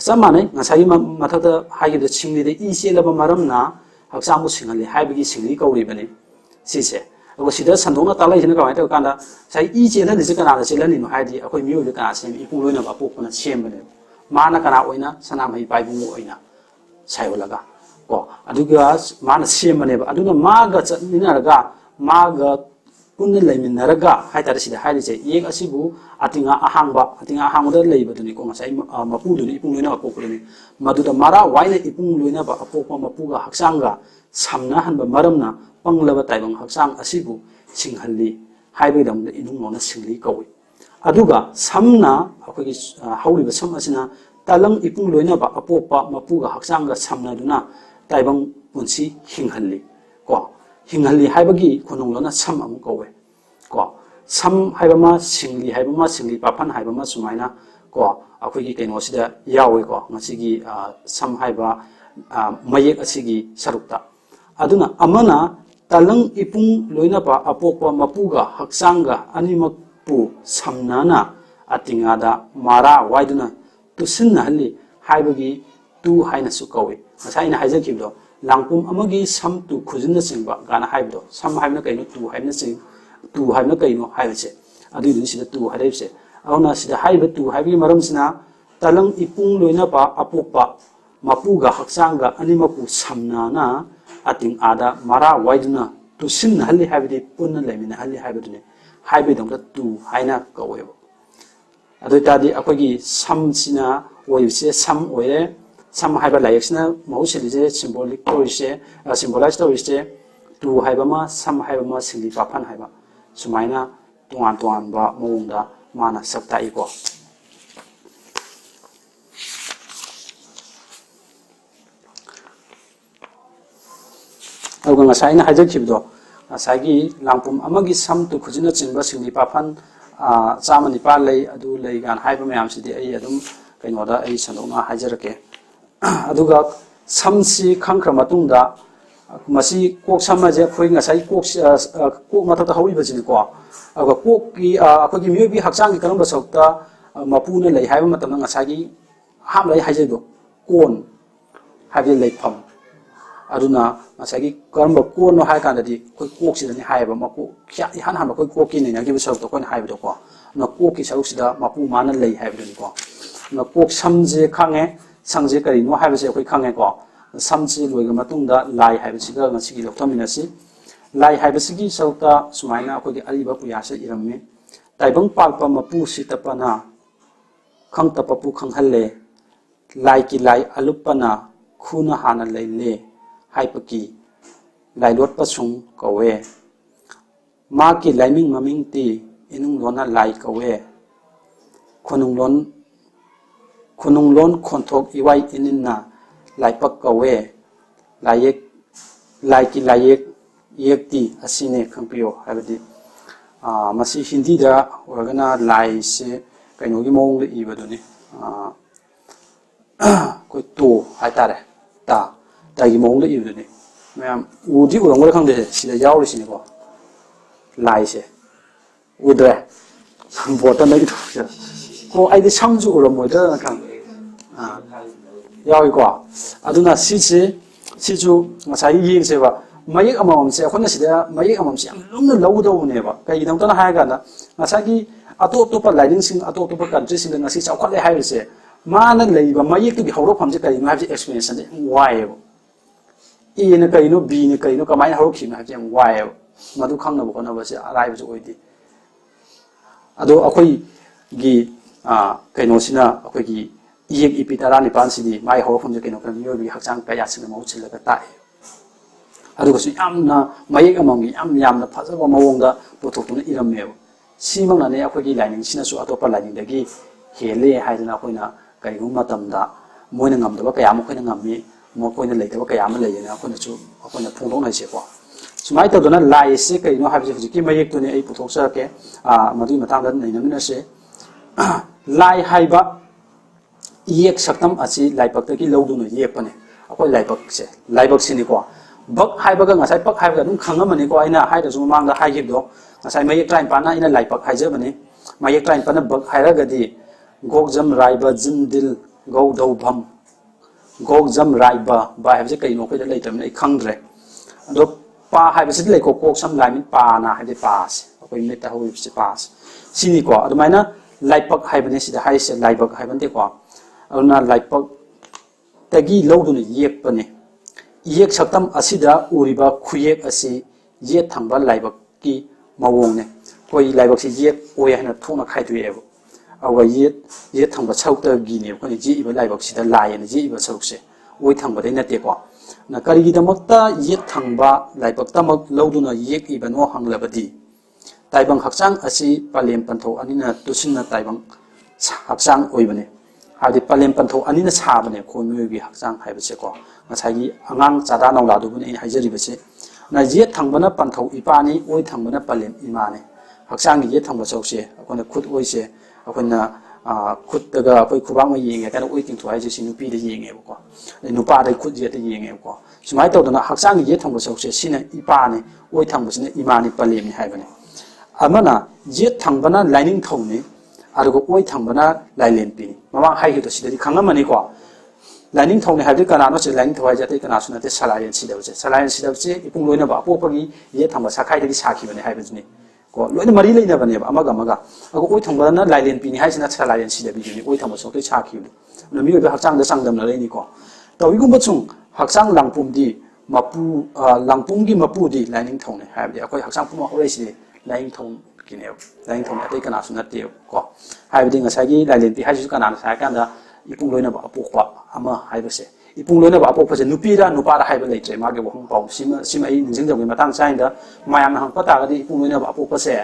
ꯆꯞ ꯃꯥꯟꯅꯩ ꯉꯁꯥꯏꯒꯤ ꯃꯊꯛꯇ ꯍꯥꯏꯈꯤꯕꯗ ꯁꯤꯡꯂꯤꯗ ꯏ ꯆꯦꯜꯂꯕ ꯃꯔꯝꯅ ꯍꯛꯆꯥꯡꯕꯨ ꯁꯤꯡꯍꯜꯂꯤ ꯍꯥꯏꯕꯒꯤ ꯁꯤꯡꯂꯤ ꯀꯧꯔꯤꯕꯅꯤ ꯁꯤꯁꯦ ꯑꯗꯨꯒ ꯁꯤꯗ ꯁꯟꯗꯣꯛꯅ ꯇꯥꯛꯂꯛꯏꯁꯤꯅ ꯀꯃꯥꯏꯅ ꯇꯧꯔ ꯀꯥꯟꯗ ꯉꯁꯥꯏ ꯏ ꯆꯦꯜꯍꯜꯂꯤꯁꯦ ꯀꯅꯥꯅ ꯆꯦꯜꯍꯜꯂꯤꯅꯣ ꯍꯥꯏꯔꯗꯤ ꯑꯩꯈꯣꯏ ꯃꯤꯑꯣꯏꯕ ꯀꯅꯥ ꯁꯦꯝꯃꯤ ꯏꯄꯨꯡ ꯂꯣꯏꯅꯕ ꯑꯄꯣꯛꯄꯅ ꯁꯦꯝꯕꯅꯦꯕ ꯃꯥꯅ ꯀꯅꯥ ꯑꯣꯏꯅ ꯁꯅꯥꯃꯍꯤ ꯄꯥꯏꯕꯨꯡ ꯑꯣꯏꯅ ꯁꯥꯏꯌꯣꯜꯂꯒ ꯀꯣ ꯑꯗꯨꯒ ꯃꯥꯅ ꯁꯦꯝꯕꯅꯦꯕ ꯑꯗꯨꯅ ꯃꯥꯒ ꯆꯠꯃꯤꯟꯅꯔꯒ ꯃꯥꯒ ꯄꯨꯟꯅ ꯂꯩꯃꯤꯟꯅꯔꯒ ꯍꯥꯏꯇꯥꯔꯦ ꯁꯤꯗ ꯍꯥꯏꯔꯤꯁꯦ ꯌꯦꯛ ꯑꯁꯤꯕꯨ ꯑꯇꯤꯡꯉꯥ ꯑꯍꯥꯡꯕꯗ ꯂꯩꯕꯗꯨꯅꯤꯀꯣ ꯉꯁꯥꯏ ꯃꯄꯨꯗꯨꯅꯤ ꯏꯄꯨꯡ ꯂꯣꯏꯅꯕ ꯑꯄꯣꯛꯄꯗꯨꯅꯤ ꯃꯗꯨꯗ ꯃꯔꯥ ꯋꯥꯏꯅ ꯏꯄꯨꯡ ꯂꯣꯏꯅꯕ ꯑꯄꯣꯛꯄ ꯃꯄꯨꯒ ꯍꯛꯆꯥꯡꯒ ꯁꯝꯅꯍꯟꯕ ꯃꯔꯝꯅ ꯄꯪꯂꯕ ꯇꯥꯏꯕꯪ ꯍꯛꯆꯥꯡ ꯑꯁꯤꯕꯨ ꯁꯤꯡꯍꯜꯂꯤ ꯍꯥꯏꯕꯒꯤꯗꯃꯛꯇ ꯏꯅꯨꯡ ꯂꯣꯟꯅ ꯁꯤꯡꯂꯤ ꯀꯧꯏ ꯑꯗꯨꯒ ꯁꯝꯅ ꯑꯩꯈꯣꯏꯒꯤ ꯍꯧꯔꯤꯕ ꯁꯝ ꯑꯁꯤꯅ ꯇꯂꯪ ꯏꯄꯨꯡ ꯂꯣꯏꯅꯕ ꯑꯄꯣꯛꯄ ꯃꯄꯨꯒ ꯍꯛꯆꯥꯡꯒ ꯁꯝꯅꯗꯨꯅ ꯇꯥꯏꯕꯪ ꯄꯨꯟꯁꯤ ꯍꯤꯡꯍꯜꯂꯤ ꯀꯣ ꯍꯤꯡꯍꯜꯂꯤ ꯍꯥꯏꯕꯒꯤ ꯈꯨꯅꯨꯡ ꯂꯣꯟꯅ ꯁꯝ ꯑꯃꯨꯛ ꯀꯧꯋꯦ ꯀꯣ ꯁꯝ ꯍꯥꯏꯕ ꯑꯃ ꯁꯤꯡꯂꯤ ꯍꯥꯏꯕ ꯑꯃ ꯁꯤꯡꯂꯤ ꯄꯥꯐꯟ ꯍꯥꯏꯕ ꯑꯃ ꯁꯨꯃꯥꯏꯅ ꯀꯣ ꯑꯩꯈꯣꯏꯒꯤ ꯀꯩꯅꯣꯁꯤꯗ ꯌꯥꯎꯋꯦꯀꯣ ꯉꯁꯤꯒꯤ ꯁꯝ ꯍꯥꯏꯕ ꯃꯌꯦꯛ ꯑꯁꯤꯒꯤ ꯁꯔꯨꯛꯇ ꯑꯗꯨꯅ ꯑꯃꯅ ꯇꯂꯪ ꯏꯄꯨꯡ ꯂꯣꯏꯅꯕ ꯑꯄꯣꯛꯄ ꯃꯄꯨꯒ ꯍꯛꯆꯥꯡꯒ ꯑꯅꯤꯃꯛꯄꯨ ꯁꯝꯅꯅ ꯑꯇꯤꯡꯉꯥꯗ ꯃꯔꯥ ꯋꯥꯏꯗꯨꯅ ꯇꯨꯁꯤꯟꯅꯍꯜꯂꯤ ꯍꯥꯏꯕꯒꯤ ꯇꯨ ꯍꯥꯏꯅꯁꯨ ꯀꯧꯏ ꯉꯁꯥꯏ ꯑꯩꯅ ꯍꯥꯏꯖꯈꯤꯕꯗꯣ ꯂꯥꯡꯄꯨꯝ ꯑꯃꯒꯤ ꯁꯝ ꯇꯨ ꯈꯨꯖꯤꯟꯅ ꯆꯤꯡꯕ ꯀꯥꯏꯅ ꯍꯥꯏꯕꯗꯣ ꯁꯝ ꯍꯥꯏꯕꯅ ꯀꯩꯅꯣ ꯇꯨ ꯍꯥꯏꯕꯅ ꯇꯨ ꯍꯥꯏꯕꯅ ꯀꯩꯅꯣ ꯍꯥꯏꯕꯁꯦ ꯑꯗꯨꯏꯗꯨꯅꯤ ꯁꯤꯗ ꯇꯨ ꯍꯥꯏꯔꯤꯕꯁꯦ ꯑꯗꯨꯅ ꯁꯤꯗ ꯍꯥꯏꯔꯤꯕ ꯇꯨ ꯍꯥꯏꯕꯒꯤ ꯃꯔꯝꯁꯤ나 ꯇꯂꯪ ꯏꯄꯨꯡ ꯂꯣꯏꯅꯕ ꯑꯄꯣꯛꯄ ꯃꯄꯨꯒ ꯍꯛꯆꯥꯡꯒ ꯑꯅꯤꯃꯛꯄꯨ ꯁꯝꯅꯅ ꯑꯇꯤꯡꯉꯥꯗ ꯃꯔꯥ ꯋꯥꯏꯗꯨꯅ ꯇꯨꯁꯤꯟꯅꯍꯜꯂꯤ ꯍꯥꯏꯕꯗꯤ ꯄꯨꯟꯅ ꯂꯩꯃꯤꯟꯅꯍꯜꯂꯤ ꯍꯥꯏꯕꯗꯨꯅꯤ ꯍꯥꯏꯕꯒꯤꯗꯃꯛꯇ ꯇꯨ ꯍꯥꯏꯅ ꯀꯧꯋꯦꯕ ꯑꯗꯨ ꯑꯣꯏꯇꯥꯔꯗꯤ ꯑꯩꯈꯣꯏꯒꯤ ꯁꯝꯁꯤꯅ ꯑꯣꯏꯕꯁꯦ ꯁꯝ ꯑꯣꯏꯔꯦ ꯁꯝ ꯍꯥꯏꯕ ꯂꯥꯏꯌꯦꯛꯁꯤꯅ ꯃꯍꯨꯠ ꯁꯤꯜꯂꯤꯁꯦ ꯁꯤꯝꯕꯣꯂꯤꯛ ꯇꯧꯔꯤꯁꯦ ꯁꯤꯝꯕꯣꯂꯥꯏꯖ ꯇꯧꯔꯤꯁꯦ ꯇꯨ ꯍꯥꯏꯕ ꯑꯃ ꯁꯝ ꯍꯥꯏꯕ ꯑꯃ ꯁꯤꯡꯂꯤ ꯄꯥꯐꯟ ꯍꯥꯏꯕ ꯁꯨꯃꯥꯏꯅ ꯇꯣꯉꯥꯟ ꯇꯣꯉꯥꯟꯕ ꯃꯑꯣꯡꯗ ꯃꯥꯅ ꯁꯛ ꯇꯥꯛꯏꯀꯣ ꯑꯗꯨꯒ ꯉꯁꯥꯏ ꯑꯩꯅ ꯍꯥꯏꯖꯈꯤꯕꯗꯣ ꯉꯁꯥꯏꯒꯤ ꯂꯥꯡꯄꯨꯝ ꯑꯃꯒꯤ ꯁꯝ ꯇꯨ ꯈꯨꯖꯤꯟꯅ ꯆꯤꯡꯕ ꯁꯤꯡꯂꯤ ꯄꯥꯐꯟ 109 ꯂꯩ ꯑꯗꯨ ꯂꯩ ꯀꯥꯟꯅ ꯍꯥꯏꯕ ꯃꯌꯥꯝꯁꯤꯗꯤ ꯑꯩ ꯑꯗꯨꯝ ꯀꯩꯅꯣꯗ ꯑꯩ ꯁꯟꯗꯣꯛꯅ ꯍꯥꯏꯖꯔꯛꯀꯦ ꯑꯗꯨꯒ ꯁꯝꯁꯤ ꯈꯪꯈ꯭ꯔ ꯃꯇꯨꯡꯗ ꯃꯁꯤ ꯀꯣꯛ ꯁꯝ ꯍꯥꯏꯁꯦ ꯑꯩꯈꯣꯏ ꯉꯁꯥꯏ ꯀꯣꯛ ꯃꯊꯛꯇ ꯍꯧꯔꯤꯕꯁꯤꯅꯤꯀꯣ ꯑꯗꯨꯒ ꯀꯣꯛꯀꯤ ꯑꯩꯈꯣꯏꯒꯤ ꯃꯤꯑꯣꯏꯕꯒꯤ ꯍꯛꯆꯥꯡꯒꯤ ꯀꯔꯝꯕ ꯁꯔꯨꯛꯇ ꯃꯄꯨꯅ ꯂꯩ ꯍꯥꯏꯕ ꯃꯇꯝꯗ ꯉꯁꯥꯏꯒꯤ ꯑꯍꯥꯟꯕꯗ ꯑꯩ ꯍꯥꯏꯖꯩꯗꯣ ꯀꯣꯟ ꯍꯥꯏꯕꯗꯤ ꯂꯩꯐꯝ ꯑꯗꯨꯅ ꯉꯁꯥꯏꯒꯤ ꯀꯔꯝꯕ ꯀꯣꯟꯅꯣ ꯍꯥꯏ ꯀꯥꯟꯗꯗꯤ ꯑꯩꯈꯣꯏ ꯀꯣꯛꯁꯤꯗꯅꯤ ꯍꯥꯏꯌꯦꯕ ꯃꯀꯣꯛ ꯏꯍꯥꯟ ꯍꯥꯟꯕ ꯑꯩꯈꯣꯏ ꯀꯣꯛꯀꯤ ꯅꯩꯅꯈꯤꯕ ꯁꯔꯨꯛꯇꯣ ꯑꯩꯈꯣꯏꯅ ꯍꯥꯏꯕꯗꯣꯀꯣ ꯑꯗꯨꯅ ꯀꯣꯛꯀꯤ ꯁꯔꯨꯛꯁꯤꯗ ꯃꯄꯨ ꯃꯥꯅ ꯂꯩ ꯍꯥꯏꯕꯗꯨꯅꯤꯀꯣ ꯑꯗꯨꯅ ꯀꯣꯛ ꯁꯝꯁꯦ ꯈꯪꯉꯦ ꯁꯝꯁꯦ ꯀꯔꯤꯅꯣ ꯍꯥꯏꯕꯁꯦ ꯑꯩꯈꯣꯏ ꯈꯪꯉꯦꯀꯣ ꯁꯝꯁꯤ ꯂꯣꯏꯈ꯭ꯔ ꯃꯇꯨꯡꯗ ꯂꯥꯏ ꯍꯥꯏꯕꯁꯤꯒ ꯉꯁꯤꯒꯤ ꯂꯧꯊꯃꯤꯟꯅꯁꯤ ꯂꯥꯏ ꯍꯥꯏꯕꯁꯤꯒꯤ ꯁꯔꯨꯛꯇ ꯁꯨꯃꯥꯏꯅ ꯑꯩꯈꯣꯏꯒꯤ ꯑꯔꯤꯕ ꯄꯨꯌꯥꯁꯦ ꯏꯔꯝꯃꯤ ꯇꯥꯏꯕꯪ ꯄꯥꯜꯄ ꯃꯄꯨ ꯁꯤꯇꯞꯄꯅ ꯈꯪ ꯇꯞꯄꯄꯨ ꯈꯪꯍꯜꯂꯦ ꯂꯥꯏꯒꯤ ꯂꯥꯏ ꯑꯂꯨꯞꯄꯅ ꯈꯨꯅ ꯍꯥꯟꯅ ꯂꯩꯂꯦ ꯍꯥꯏꯕꯒꯤ ꯂꯥꯏꯂꯣꯠꯄꯁꯨꯡ ꯀꯧꯋꯦ ꯃꯥꯒꯤ ꯂꯥꯏꯃꯤꯡ ꯃꯃꯤꯡꯇꯤ ꯏꯅꯨꯡ ꯂꯣꯟꯅ ꯂꯥꯏ ꯀꯧꯋꯦ ꯈꯨꯅꯨꯡꯂꯣꯟ ꯈꯣꯟꯊꯣꯛ ꯏꯋꯥꯏ ꯏꯅꯤꯟꯅ ꯂꯥꯏꯄꯛ ꯀꯧꯋꯦ ꯂꯥꯏꯒꯤ ꯂꯥꯏꯌꯦꯛ ꯌꯦꯛꯇꯤ ꯑꯁꯤꯅꯦ ꯈꯪꯕꯤꯌꯣ ꯍꯥꯏꯕꯗꯤ ꯃꯁꯤ ꯍꯤꯟꯗꯤꯗ ꯑꯣꯏꯔꯒꯅ ꯂꯥꯏꯁꯦ ꯀꯩꯅꯣꯒꯤ ꯃꯑꯣꯡꯗ ꯏꯕꯗꯨꯅꯤ ꯑꯩꯈꯣꯏ ꯇꯣ ꯍꯥꯏꯇꯥꯔꯦ ꯇꯥꯒꯤ ꯃꯑꯣꯡꯗ ꯏꯕꯗꯨꯅꯤ ꯃꯌꯥꯝ ꯎꯗꯤ ꯎꯔꯝꯒꯗ꯭ꯔꯥ ꯈꯪꯗꯦ ꯁꯤꯗ ꯌꯥꯎꯔꯤꯁꯤꯅꯤꯀꯣ ꯂꯥꯏꯁꯦ ꯎꯗ꯭ꯔꯦ ꯕꯣꯠꯇ ꯅꯩꯊꯣꯛꯁꯤꯔ ꯀꯣ ꯑꯩꯗꯤ ꯁꯝꯁꯨ ꯎꯔꯝꯃꯣꯏꯗ꯭ꯔꯅ ꯈꯪꯉꯦ ꯌꯥꯎꯏꯀꯣ ꯑꯗꯨꯅ ꯁꯤꯁꯨ ꯉꯁꯥꯏꯒꯤ ꯌꯦꯡꯁꯦꯕ ꯃꯌꯦꯛ ꯑꯃꯃꯝꯁꯦ ꯑꯩꯈꯣꯏꯅ ꯁꯤꯗ ꯃꯌꯦꯛ ꯑꯃꯃꯝꯁꯦ ꯌꯥꯝ ꯂꯨꯝꯅ ꯂꯧꯒꯗꯧꯕꯅꯦꯕ ꯀꯩꯒꯤꯅꯣꯝꯇꯅ ꯍꯥꯏꯔꯀꯥꯟꯗ ꯉꯁꯥꯏꯒꯤ ꯑꯇꯣꯞ ꯑꯇꯣꯞꯄ ꯂꯥꯏꯅꯤꯡꯁꯤꯡ ꯑꯇꯣꯞ ꯑꯇꯣꯞꯄ ꯀꯟꯇ꯭ꯔꯤꯁꯤꯡꯗ ꯉꯁꯤ ꯆꯥꯎꯈꯠꯂꯦ ꯍꯥꯏꯔꯤꯁꯦ ꯃꯥꯅ ꯂꯩꯔꯤꯕ ꯃꯌꯦꯛꯇꯨꯒꯤ ꯍꯧꯔꯛꯐꯝꯁꯦ ꯀꯔꯤꯅꯣ ꯍꯥꯏꯕꯁꯦ ꯑꯦꯛꯁꯄ꯭ꯂꯦꯅꯦꯁꯟꯁꯦ ꯌꯥꯝ ꯋꯥꯏꯑꯦꯕ ꯑꯦꯅ ꯀꯩꯅꯣ ꯕꯤꯅ ꯀꯩꯅꯣ ꯀꯃꯥꯏꯅ ꯍꯧꯔꯛꯈꯤꯕꯅꯣ ꯍꯥꯏꯕꯁꯦ ꯌꯥꯝ ꯋꯥꯏꯑꯦꯕ ꯃꯗꯨ ꯈꯪꯅꯕ ꯍꯣꯠꯅꯕꯁꯦ ꯑꯔꯥꯏꯕꯁꯨ ꯑꯣꯏꯗꯦ ꯑꯗꯣ ꯑꯩꯈꯣꯏꯒꯤ ꯀꯩꯅꯣꯁꯤꯅ ꯑꯩꯈꯣꯏꯒꯤ ꯏꯌꯦꯛ ꯏꯄꯤ 19 ꯃꯥꯒꯤ ꯍꯧꯔꯛꯐꯝꯁꯦ ꯀꯩꯅꯣ ꯃꯤꯑꯣꯏꯕꯒꯤ ꯍꯛꯆꯥꯡ ꯀꯌꯥꯁꯤꯡꯅ ꯃꯍꯨꯠ ꯁꯤꯜꯂꯒ ꯇꯥꯛꯑꯦ ꯑꯗꯨꯒꯁꯨ ꯌꯥꯝꯅ ꯃꯌꯦꯛ ꯑꯃꯃꯝꯒꯤ ꯌꯥꯝꯅ ꯐꯖꯕ ꯃꯑꯣꯡꯗ ꯄꯨꯊꯣꯛꯇꯨꯅ ꯏꯔꯝꯃꯦꯕ ꯁꯤꯃꯛꯅꯅꯦ ꯑꯩꯈꯣꯏꯒꯤ ꯂꯥꯏꯅꯤꯡꯁꯤꯅꯁꯨ ꯑꯇꯣꯞꯄ ꯂꯥꯏꯅꯤꯡꯗꯒꯤ ꯍꯦꯜꯂꯦ ꯍꯥꯏꯗꯅ ꯑꯩꯈꯣꯏꯅ ꯀꯔꯤꯒꯨꯝꯕ ꯃꯇꯝꯗ ꯃꯣꯏꯅ ꯉꯝꯗꯕ ꯀꯌꯥ ꯑꯃ ꯑꯩꯈꯣꯏꯅ ꯉꯝꯃꯤ ꯃꯈꯣꯏꯅ ꯂꯩꯇꯕ ꯀꯌꯥ ꯑꯃ ꯂꯩꯌꯦꯅ ꯑꯩꯈꯣꯏꯅ ꯐꯣꯡꯗꯣꯛꯅꯩꯁꯦꯀꯣ सुमाय तौदना लाई से कईनो हाबजे हुजिकी मयेक तुने आई पुथोकसरके मदुई मतंग नैनमिनसे लाई हाइबा येक सक्तम असी लाइपक्तकी लौदुनो येकपने अखोय लाइपक से लाइपक सिनिको बक हाइबगा ngasai pak हाइबगा दुम खंगमनि को आइना हाइदसु मांगदा हाइगिबदो ngasai मयेक ट्राइन पाना इना लाइपक हाइजबने मयेक ट्राइन पाना बक हाइरगदि गोगजम राइबा जिंदिल गौदौभम गोगजम राइबा बा हाइबजे कईनो खैदा लेतमने आई खंगद्रे अदो पा हाइबसे लेको कोकसम लाइमिन पाना हाइदे पास अखोय मेता होइबसे पास सिनिको अदुमाइना लाइपक हाइबने सिदा हाइसे लाइपक हाइबनते को अदुना लाइपक तगी लौदुना येकपने येक सक्तम असिदा उरिबा खुयेक असी ये थंबा लाइबक की मवोंगने कोई लाइबक से ये ओय हना थोना खाइदुएबो अवा ये थंबा छौत गिने कोनी जी इबा लाइबक सिदा लायने जी इबा छौसे ओय थंबा दे नतेको ना करिगिदमक्ता ये थंबा लाइबक तमक लौदुना येक इबनो हंगलबदी ताइबंग हक्चांग असी Palem पंथो अनिना तुसिना ताइबंग हक्चांग ओइबने हादि Palem पंथो अनिना Sabne खोनोयगी हक्चांग हाइबसेको ngasagi angang chada nongla dubune haijari bese na ye thangbana panthau ipani oi thangbana palem imane haksang ye thangba chawse akona khut oise akona khut daga akoi khubang yenge kana oi ting thwai je sinu pi de yenge ko nupa dai khut je de yenge ko sumai tawdana haksang ye thangba chawse sina ipane oi thangba sina imani palem ni haibane amana ye thangbana lining thawni arugo oi thangbana lailen pi mawang hai hi to sidadi khangamani ko lining थौने हाबदि कनानो से lining थवाइ जाते Kanasu नते saline सिदबसे इपुंग लोइना बा अपोपगी ये थंबा साखाइदि साखिबने हाइबजनि को लोइना मरि लेना बने अमगा अगो ओइ थंबना लाइलेन पिनि हाइसिना सलायन सिदबिनि ओइ थंबा सोते साखिबु न मियो हक्चांग द सांगदम लैनि को तविगुम बचुं हक्चांग लांगपुमदि मपु लांगपुमगी मपुदि लाइनिंग थौने हाबदि अखोइ हक्चांग पुमा होइसि लाइनिंग थौन किने लाइनिंग थौने अतै कनासु नते को हाबदि ngसागी लाइलेन पि हाइसु कनाना साकांदा इपुंग लोइना बा अपोकपा ama haibase ipung loina ba apokpase nupira nupara haiba leitre mage wahung pau sima ai ningjing jong matang chainda mayam hang pata ga di ipung loina ba apokpase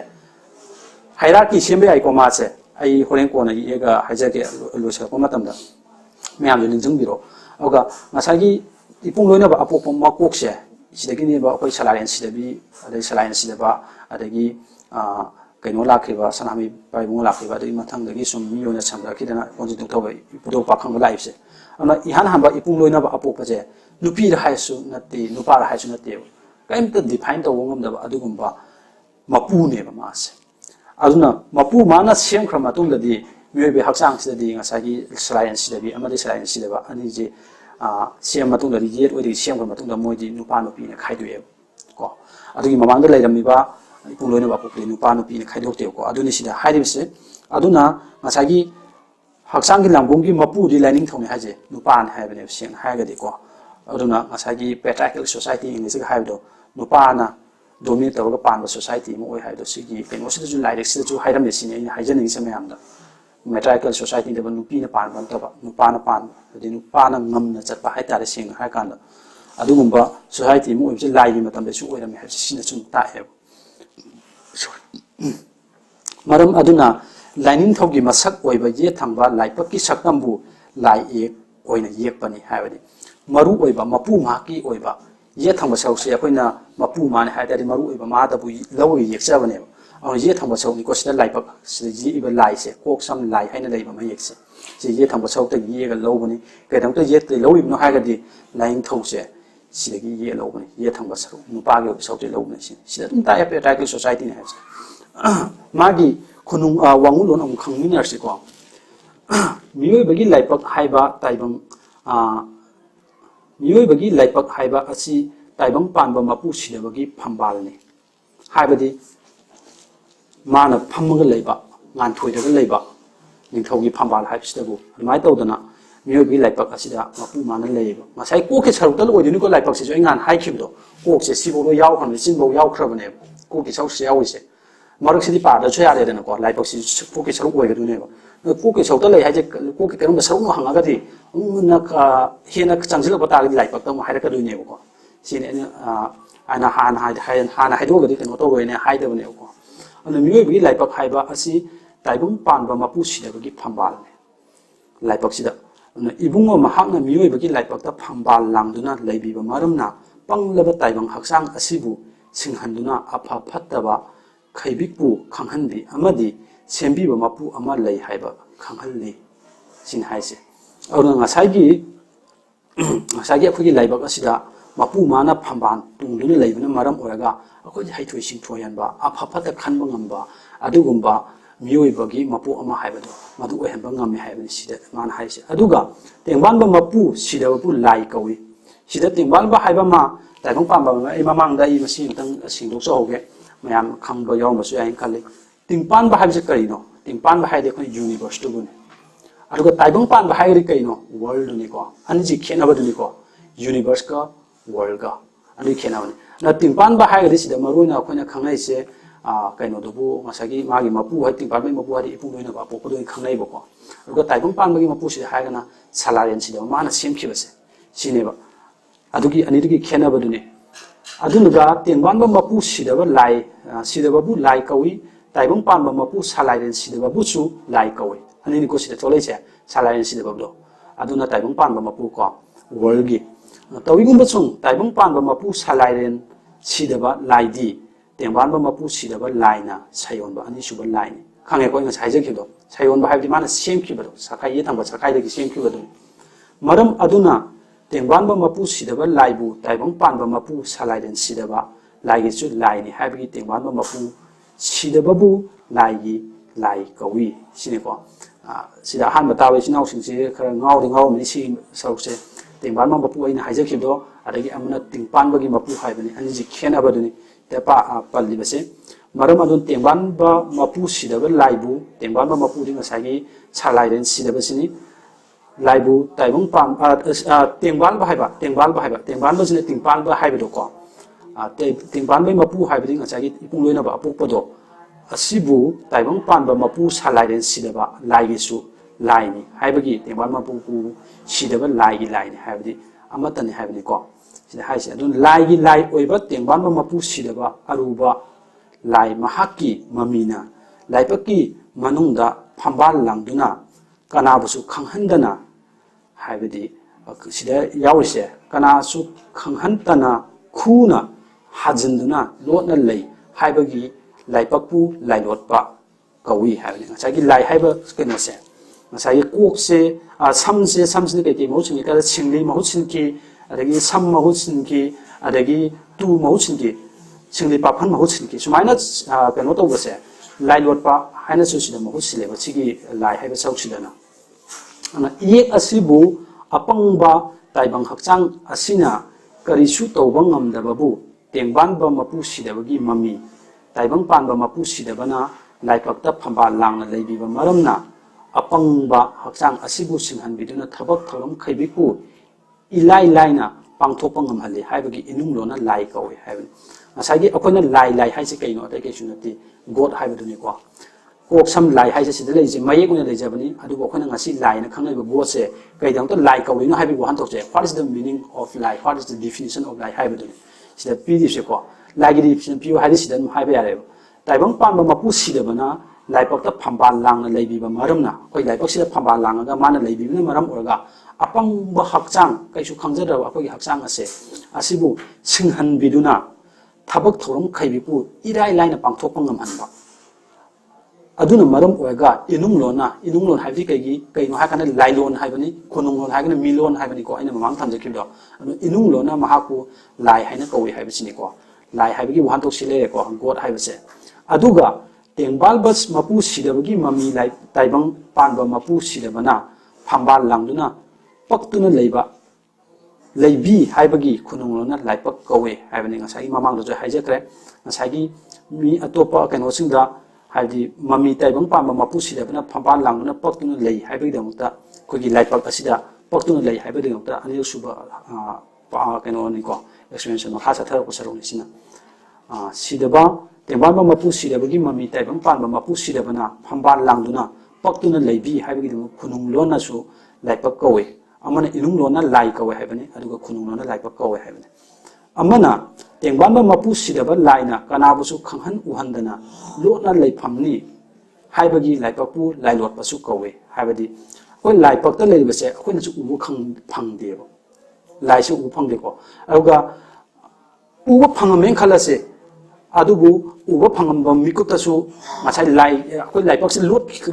hierarchy sembe ai ko ma se ai horen ko na ega haijake loisa ko matamda mayam de ningjing biro oga ngasagi ipung loina ba apokpa ma kokse sidagi ni ba koi salarian sidabi adai salarian sidaba adagi kaino lakhiba sanami pai mo lakhiba dei mathang dagi sum miyona chamda kidana konjitung thobai pudo pakhang ba life se ama ihan hamba ipung loina ba apokpaje nupi ra haisu nati nupa ra haisu nati kaimta define to wongam da adugumba mapu ne ba mas aduna mapu mana sem khra matung da di miyobe haksang sida di ngasagi science sida bi amadi science sida ba ani je sem matung da jet odi sem khra matung da moidi nupa nupi ne khaiduye ko adugi mamang da lairami ba ipung loina ba apokle nupa nupi ne khaidokte ko aduni sida hairibse aduna ngasagi haksangi langbonggi mapudi lining thongni haje nupan haibane sing haigadi ko aduna ngasagi patriarchal society english ga haibdo nupana dominate tawga panba society mo oi haido sigi keno sida ju lairek sida ju hairam de sini ni haijaning se mayamda patriarchal society de nupi na pan ban taba nupana pan de nupana ngamna chatpa haitare sing haikanda adugumba society mo oi je laigi matam de su oiram ha sina chum ta he maram aduna lining थौगी मसक ओइबा ये थंबा लाइपकी सकनबु लाई एक ओइना येकपनि हाबदि मरु ओइबा मपु माकी ओइबा ये थंबा सौसे अखोइना मपु माने हाइदारि मरु ओइबा मादबु लौ येकजाबने अ ये थंबा सौनि कोसिदा लाइपक सिदा ये इबा लाइसे कोक सम लाई हाइना लेबा मा येकसे जे ये थंबा सौते येगा लौबनि केदमते ये ते लौइबनो हागदि लाइनिंग थौसे सिदगी ये लौबनि ये थंबा सौ नुपागे सौते लौबनि सिदा तुम ताय पेटाइकल सोसाइटी ने हाबसे मागी खुनुंग वांगुलोन अम खंगमिनारसे को मियोय बगी लाइपक हाइबा ताइबंग मियोय बगी लाइपक हाइबा असि ताइबंग पानबा मपु सिदबगी फंबालने हाइबदि माना फमग लेबा गान थोइदगा लेबा निंथौगी फंबाल हाइबसिदबु अदुमाय तौदना मियोय बगी लाइपक असिदा मपु माना लेबा मसाइ कोके सरुतल ओइदिनि को लाइपक सिजो गान हाइखिबदो कोकसे सिबोलो याव खन सिनबो याव खरबने कोके सौसे यावइसे मरक सिदि पादा छ यारे देन को लाइपक सि कोके सरुक ओइगदुने कोके सौता ले हाइजे कोके करुम सरुक हंगागदि न का हेना चंजिल बतागदि लाइपक तम हाइरकदुने को सिने ana hana haidogadi keno to roine haidabane ko ana mioi bi laipak haiba asi taibum panba mapu sidabagi phambal laipak sida ana ibungo mahakna mioi bagi laipak ta phambal langduna laibiba maramna panglaba taibang haksang asibu ꯁꯤꯡꯍꯟꯗꯨꯅ ꯑꯐ ꯐꯠꯇꯕ ꯈꯩꯕꯤꯛꯄꯨ ꯈꯪꯍꯟꯕꯤ ꯑꯃꯗꯤ ꯁꯦꯝꯕꯤꯕ ꯃꯄꯨ ꯑꯃ ꯂꯩ ꯍꯥꯏꯕ ꯈꯪꯍꯜꯂꯤ ꯁꯤꯅ ꯍꯥꯏꯁꯦ ꯑꯗꯨꯅ ꯉꯁꯥꯏꯒꯤ ꯑꯩꯈꯣꯏꯒꯤ ꯂꯥꯏꯕꯛ ꯑꯁꯤꯗ ꯃꯄꯨ ꯃꯥꯅ ꯐꯝꯕꯥꯜ ꯇꯨꯡꯗꯨꯅ ꯂꯩꯕꯅ ꯃꯔꯝ ꯑꯣꯏꯔꯒ ꯑꯩꯈꯣꯏ ꯍꯩꯊꯣꯏ ꯁꯤꯡꯊꯣꯏꯍꯟꯕ ꯑꯐ ꯐꯠꯇ ꯈꯟꯕ ꯉꯝꯕ ꯑꯗꯨꯒꯨꯝꯕ ꯃꯤꯑꯣꯏꯕꯒꯤ ꯃꯄꯨ ꯑꯃ ꯍꯥꯏꯕꯗꯣ ꯃꯗꯨ ꯑꯣꯏꯍꯟꯕ ꯉꯝꯃꯤ ꯍꯥꯏꯕꯅꯤ ꯁꯤꯗ ꯃꯥꯅ ꯍꯥꯏꯁꯦ ꯑꯗꯨꯒ ꯇꯦꯡꯕꯥꯟꯕ ꯃꯄꯨ ꯁꯤꯗꯕꯕꯨ ꯂꯥꯏ ꯀꯧꯏ ꯁꯤꯗ ꯇꯦꯡꯕꯥꯟꯕ ꯍꯥꯏꯕ ꯑꯃ ꯇꯥꯏꯕꯪ ꯄꯥꯟꯕ ꯑꯃ ꯑꯩ ꯃꯃꯥꯡꯗ ꯑꯩ ꯃꯁꯤ ꯑꯃꯇꯪ ꯁꯦꯡꯗꯣꯛꯆꯍꯧꯒꯦ ꯃꯌꯥꯝ ꯈꯪꯕ ꯌꯥꯎꯔꯝꯕꯁꯨ ꯌꯥꯏꯅ ꯈꯜꯂꯤ ꯇꯤꯡꯄꯥꯟꯕ ꯍꯥꯏꯕꯁꯤ ꯀꯔꯤꯅꯣ ꯇꯤꯡꯄꯥꯟꯕ ꯍꯥꯏꯔꯗꯤ ꯑꯩꯈꯣꯏ ꯌꯨꯅꯤꯚꯔꯁꯇꯨꯕꯨꯅꯤ ꯑꯗꯨꯒ ꯇꯥꯏꯕꯪ ꯄꯥꯟꯕ ꯍꯥꯏꯔꯒꯗꯤ ꯀꯩꯅꯣ ꯋꯥꯔꯜꯗꯨꯅꯤꯀꯣ ꯑꯅꯤꯁꯤ ꯈꯦꯠꯅꯕꯗꯨꯅꯤꯀꯣ ꯌꯨꯅꯤꯚꯔꯁꯀ ꯋꯥꯔꯜꯒ ꯑꯅꯤ ꯈꯦꯠꯅꯕꯅꯤ ꯑꯗꯨꯅ ꯇꯤꯡꯄꯥꯟꯕ ꯍꯥꯏꯔꯒꯗꯤ ꯁꯤꯗ ꯃꯔꯨꯑꯣꯏꯅ ꯑꯩꯈꯣꯏꯅ ꯈꯪꯅꯩꯁꯦ ꯀꯩꯅꯣꯗꯨꯕꯨ ꯉꯁꯥꯏꯒꯤ ꯃꯥꯒꯤ ꯃꯄꯨ ꯍꯥꯏ ꯇꯤꯡꯄꯥꯟꯕꯒꯤ ꯃꯄꯨ ꯍꯥꯏꯗꯤ ꯏꯄꯨꯡ ꯂꯣꯏꯅꯕ ꯑꯄꯣꯛꯄꯗꯨ ꯈꯪꯅꯩꯕꯀꯣ ꯑꯗꯨꯒ ꯇꯥꯏꯕꯪ ꯄꯥꯟꯕꯒꯤ ꯃꯄꯨꯁꯤꯗ ꯍꯥꯏꯔꯒꯅ ꯁꯂꯥꯔꯦꯟꯁꯤꯗ ꯃꯥꯅ ꯁꯦꯝꯈꯤꯕꯁꯦ ꯁꯤꯅꯦꯕ ꯑꯗꯨꯒꯤ ꯑꯅꯤꯗꯨꯒꯤ ꯈꯦꯠꯅꯕꯗꯨꯅꯤ ꯑꯗꯨꯅꯒ ꯇꯦꯡꯕꯥꯟꯕ ꯃꯄꯨ ꯁꯤꯗꯕ ꯂꯥꯏ ꯁꯤꯗꯕꯕꯨ ꯂꯥꯏ ꯀꯧꯏ ꯇꯥꯏꯕꯪ ꯄꯥꯟꯕ ꯃꯄꯨ ꯁꯂꯥꯏꯔꯦꯟ ꯁꯤꯗꯕꯕꯨꯁꯨ ꯂꯥꯏ ꯀꯧꯏ ꯑꯅꯤꯅꯤꯀꯣ ꯁꯤꯗ ꯊꯣꯛꯂꯛꯏꯁꯦ ꯁꯂꯥꯏꯔꯦꯟ ꯁꯤꯗꯕꯗꯣ ꯑꯗꯨꯅ ꯇꯥꯏꯕꯪ ꯄꯥꯟꯕ ꯃꯄꯨ ꯀꯣ ꯋꯥꯔꯜꯒꯤ ꯇꯧꯏꯒꯨꯝꯕ ꯁꯨꯝ ꯇꯥꯏꯕꯪ ꯄꯥꯟꯕ ꯃꯄꯨ ꯁꯂꯥꯏꯔꯦꯟ ꯁꯤꯗꯕ ꯂꯥꯏꯗꯤ ꯇꯦꯡꯕꯥꯟꯕ ꯃꯄꯨ ꯁꯤꯗꯕ ꯂꯥꯏꯅ ꯁꯩꯌꯣꯟꯕ ꯑꯅꯤꯁꯨꯕ ꯂꯥꯏꯅꯤ ꯈꯪꯉꯦꯀꯣ ꯑꯩ ꯉꯁꯥꯏ ꯍꯥꯏꯖꯈꯤꯕꯗꯣ ꯁꯩꯌꯣꯟꯕ ꯍꯥꯏꯕꯗꯤ ꯃꯥꯅ ꯁꯦꯝꯈꯤꯕꯗꯣ ꯁꯈꯥꯏ ꯌꯦꯊꯪꯕ ꯁꯈꯥꯏꯗꯒꯤ ꯁꯦꯝꯈꯤꯕꯗꯨꯅꯤ ꯃꯔꯝ ꯑꯗꯨꯅ ꯇꯦꯡꯕꯥꯟꯕ ꯃꯄꯨ ꯁꯤꯗꯕ ꯂꯥꯏꯕꯨ ꯇꯥꯏꯕꯪ ꯄꯥꯟꯕ ꯃꯄꯨ ꯁꯂꯥꯏꯔꯦꯟ ꯁꯤꯗꯕ ꯂꯥꯏꯒꯤꯁꯨ ꯂꯥꯏꯅꯤ ꯍꯥꯏꯕꯒꯤ ꯇꯦꯡꯕꯥꯟꯕ ꯃꯄꯨ ꯁꯤꯗꯕꯕꯨ ꯂꯥꯏꯒꯤ ꯂꯥꯏ ꯀꯧꯏ ꯁꯤꯅꯤꯀꯣ ꯁꯤꯗ ꯑꯍꯥꯟꯕ ꯇꯥꯕ ꯏꯆꯤꯟ ꯏꯅꯥꯎꯁꯤꯡꯁꯦ ꯈꯔ ꯉꯥꯎꯔꯝꯃꯅꯤ ꯁꯤ ꯁꯔꯨꯛꯁꯦ ꯇꯦꯡꯕꯥꯟꯕ ꯃꯄꯨ ꯑꯩꯅ ꯍꯥꯏꯖꯈꯤꯕꯗꯣ ꯑꯗꯒꯤ ꯑꯃꯅ ꯇꯤꯡꯄꯥꯟꯕꯒꯤ ꯃꯄꯨ ꯍꯥꯏꯕꯅꯤ ꯑꯅꯤꯁꯤ ꯈꯦꯠꯅꯕꯗꯨꯅꯤ ꯄꯜꯂꯤꯕꯁꯦ ꯃꯔꯝ ꯑꯗꯨꯅ ꯇꯦꯡꯕꯥꯟꯕ ꯃꯄꯨ ꯁꯤꯗꯕ ꯂꯥꯏꯕꯨ ꯇꯦꯡꯕꯥꯟꯕ ꯃꯄꯨꯗꯤ ꯉꯁꯥꯏꯒꯤ ꯁꯂꯥꯏꯔꯦꯟ ꯁꯤꯗꯕꯁꯤꯅꯤ ꯂꯥꯏꯕꯨ ꯇꯥꯏꯕꯪ ꯇꯦꯡꯕꯥꯟꯕꯁꯤꯅ ꯇꯤꯡꯄꯥꯟꯕ ꯍꯥꯏꯕꯗꯣꯀꯣ ꯇꯦꯡꯕꯥꯟꯕꯒꯤ ꯃꯄꯨ ꯍꯥꯏꯕꯗꯤ ꯉꯁꯥꯏꯒꯤ ꯏꯄꯨꯡ ꯂꯣꯏꯅꯕ ꯑꯄꯣꯛꯄꯗꯣ ꯑꯁꯤꯕꯨ ꯇꯥꯏꯕꯪ ꯄꯥꯟꯕ ꯃꯄꯨ ꯁꯂꯥꯏꯔꯦꯟ ꯁꯤꯗꯕ ꯂꯥꯏꯒꯤꯁꯨ ꯂꯥꯏꯅꯤ ꯍꯥꯏꯕꯒꯤ ꯇꯦꯡꯕꯥꯟꯕ ꯃꯄꯨ ꯁꯤꯗꯕ ꯂꯥꯏꯒꯤ ꯂꯥꯏꯅꯤ ꯍꯥꯏꯕꯗꯤ ꯑꯃꯠꯇꯅꯤ ꯍꯥꯏꯕꯅꯤꯀꯣ ꯁꯤꯗ ꯍꯥꯏꯁꯦ ꯑꯗꯨꯅ ꯂꯥꯏꯒꯤ ꯂꯥꯏ ꯑꯣꯏꯕ ꯇꯦꯡꯕꯥꯟꯕ ꯃꯄꯨ ꯁꯤꯗꯕ ꯑꯔꯨꯕ ꯂꯥꯏ ꯃꯍꯥꯛꯀꯤ ꯃꯃꯤꯅ ꯂꯥꯏꯕꯛꯀꯤ ꯃꯅꯨꯡꯗ ꯐꯝꯕꯥꯜ ꯂꯥꯡꯗꯨꯅ ꯀꯅꯥꯕꯨꯁꯨ ꯈꯪꯍꯟꯗꯅ ꯍꯥꯏꯕꯗꯤ ꯁꯤꯗ ꯌꯥꯎꯔꯤꯁꯦ ꯀꯅꯥꯁꯨ ꯈꯪꯍꯟꯇꯅ ꯈꯨꯅ ꯍꯥꯖꯤꯟꯗꯨꯅ ꯂꯣꯠꯅ ꯂꯩ ꯍꯥꯏꯕꯒꯤ ꯂꯥꯏꯕꯛꯄꯨ ꯂꯥꯏꯂꯣꯠꯄ ꯀꯧꯏ ꯍꯥꯏꯕꯅꯤ ꯉꯁꯥꯏꯒꯤ ꯂꯥꯏ ꯍꯥꯏꯕ ꯀꯩꯅꯣꯁꯦ ꯉꯁꯥꯏꯒꯤ ꯀꯣꯛꯁꯦ ꯁꯝꯁꯤꯅ ꯀꯩꯀꯩ ꯃꯍꯨꯠ ꯁꯤꯟꯈꯤ ꯀꯥꯟꯗ ꯁꯤꯡꯂꯤ ꯃꯍꯨꯠ ꯁꯤꯟꯈꯤ ꯑꯗꯒꯤ ꯁꯝ ꯃꯍꯨꯠ ꯁꯤꯟꯈꯤ ꯑꯗꯒꯤ ꯇꯨ ꯃꯍꯨꯠ ꯁꯤꯟꯈꯤ ꯁꯤꯡꯂꯤ ꯄꯥꯐꯟ ꯃꯍꯨꯠ ꯁꯤꯟꯈꯤ ꯁꯨꯃꯥꯏꯅ ꯀꯩꯅꯣ ꯇꯧꯕꯁꯦ ꯂꯥꯏ ꯂꯣꯠꯄ ꯍꯥꯏꯅꯁꯨ ꯁꯤꯗ ꯃꯍꯨꯠ ꯁꯤꯜꯂꯦꯕ ꯁꯤꯒꯤ ꯂꯥꯏ ꯍꯥꯏꯕ ꯁꯔꯨꯛꯁꯤꯗꯅ ꯏꯌꯦꯛ ꯑꯁꯤꯕꯨ ꯑꯄꯪꯕ ꯇꯥꯏꯕꯪ ꯍꯛꯆꯥꯡ ꯑꯁꯤꯅ ꯀꯔꯤꯁꯨ ꯇꯧꯕ ꯉꯝꯗꯕꯕꯨ ꯇꯦꯡꯕꯥꯟꯕ ꯃꯄꯨ ꯁꯤꯗꯕꯒꯤ ꯃꯃꯤ ꯇꯥꯏꯕꯪ ꯄꯥꯟꯕ ꯃꯄꯨ ꯁꯤꯗꯕꯅ ꯂꯥꯏꯕꯛꯇ ꯐꯝꯕꯥꯜ ꯂꯥꯡꯅ ꯂꯩꯕꯤꯕ ꯃꯔꯝꯅ ꯑꯄꯪꯕ ꯍꯛꯆꯥꯡ ꯑꯁꯤꯕꯨ ꯁꯤꯡꯍꯟꯕꯤꯗꯨꯅ ꯊꯕꯛ ꯊꯧꯔꯝ ꯈꯩꯕꯤꯛꯄꯨ इलाई लाइना पांथोप ngam हाइबगी इनुंग लोना लाई कौवे हाइबनी ngसागी अखोइना लाई लाई हाइसे कइनो अतै कैसु नति गॉड हाइबदुनि को कोक सम लाई हाइसे सिदा लेजे मयेक उना लेजबनी अदुबो अखोइना ngasi लाई ना खंगैबो गॉड से कइदंग तो लाई कौवेनो हाइबी वहान तोचे what is the meaning of लाई what is the definition of लाई हाइबदुनि सिदा पीदि से को लाइगी डेफिनेशन पियो हाइदि सिदा हाइबे यारे ताइबंग पानबा मपु सिदबना लाइपक्ता फंबाल लांगना लेबिबा मरमना कोइ लाइपक सिदा फंबाल लांगा माना लेबिबना मरम ओरगा अपंग हक्चांग कैसु खंगजरब अखोइ हक्चांग असे असिबु सिंहनबिदुना थबक थोरम खैबिपु इराय लाइना पांथोप ngam अदुना मरम ओरगा इनुंग लोन हाइबि कैगी कैनो हाकना लाइलोन हाइबनि खुनुंग लोन हाइगना मिलोन हाइबनि को आइना ममांग थामजखिबदो इनुंग लोना महाकु लाई हाइना कौइ हाइबसिनि को लाई हाइबि वहानतोक सिले को गॉड हाइबसे अदुगा तेंबाल बस मपु सिदबगी ममी लाई ताइबंग पानबा मपु सिदबना फंबाल लांगदुना पक्तुना लेबा लेबी हाइबगी खुनुंगलोना लाइपक कौवे हाइबनि ngसागी ममांगदो हाइजक्रे ngसागी मी अतोपा कैनोसिंगदा हाइदि ममी ताइबंग पानबा मपु सिदबना फंबाल लांगदुना पक्तुना लेइ हाइबगी दमुक्ता खोगी लाइपक असिदा पक्तुना लेइ हाइबगी दमुक्ता अनिल सुबा कैनोनिको एक्सप्लेनेशन मखा सथरको सरोनिसिना सिदबा तेंबाल मपु सिदबगी ममी ताइबंग पानबा मपु सिदबना फंबाल लांगदुना पक्तुना लेबी हाइबगी दमु खुनुंगलोनासु लाइपक कौवे अमना इनुंग लोना लाई कौवे हाइबनि अदुगा खुनुंग लोना लाइपक कौवे हाइबनि अमना तेंबाल मपु सिदबा लाइना कनाबुसु खंहन उहंदना लोना लेफमनि हाइबगी लाइपकपु लाइलोटपसु कौवे हाइबदि कोइ लाइपकता लेबसे अखोइनसु उबु खंग फंगदेबो लाइसु उबु फंगदेको अदुगा उबु फंगमेन खलसे ꯑꯗꯨꯕꯨ ꯎꯕ ꯐꯪꯉꯝꯕ ꯃꯤꯀꯨꯞꯇꯁꯨ ꯉꯁꯥꯏ ꯂꯥꯏ ꯑꯩꯈꯣꯏ ꯂꯥꯏꯕꯛꯁꯦ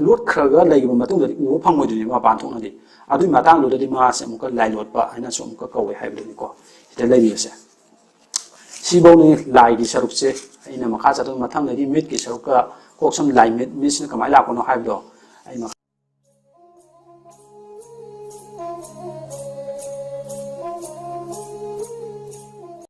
ꯂꯣꯠꯈ꯭ꯔꯒ ꯂꯩꯈꯤꯕ ꯃꯇꯨꯡꯗꯗꯤ ꯎꯕ ꯐꯪꯉꯣꯏꯗꯣꯏꯅꯤ ꯃꯄꯥꯟ ꯊꯣꯛꯅꯗꯤ ꯑꯗꯨꯒꯤ ꯃꯇꯥꯡꯗꯨꯗꯗꯤ ꯃꯥꯁꯦ ꯑꯃꯨꯛꯀ ꯂꯥꯏ ꯂꯣꯠꯄ ꯍꯥꯏꯅꯁꯨ ꯑꯃꯨꯛꯀ ꯀꯧꯋꯦ ꯍꯥꯏꯕꯗꯨꯅꯤꯀꯣ ꯁꯤꯗ ꯂꯩꯔꯤꯕꯁꯦ ꯁꯤꯐꯧꯅꯤ ꯂꯥꯏꯒꯤ ꯁꯔꯨꯛꯁꯦ ꯑꯩꯅ ꯃꯈꯥ ꯆꯠꯊꯕ ꯃꯊꯪꯗꯗꯤ ꯃꯤꯠꯀꯤ ꯁꯔꯨꯛꯀ ꯀꯣꯛ ꯁꯝ ꯂꯥꯏ ꯃꯤꯠꯁꯤꯅ ꯀꯃꯥꯏꯅ ꯂꯥꯛꯄꯅꯣ ꯍꯥꯏꯕꯗꯣ ꯑꯩ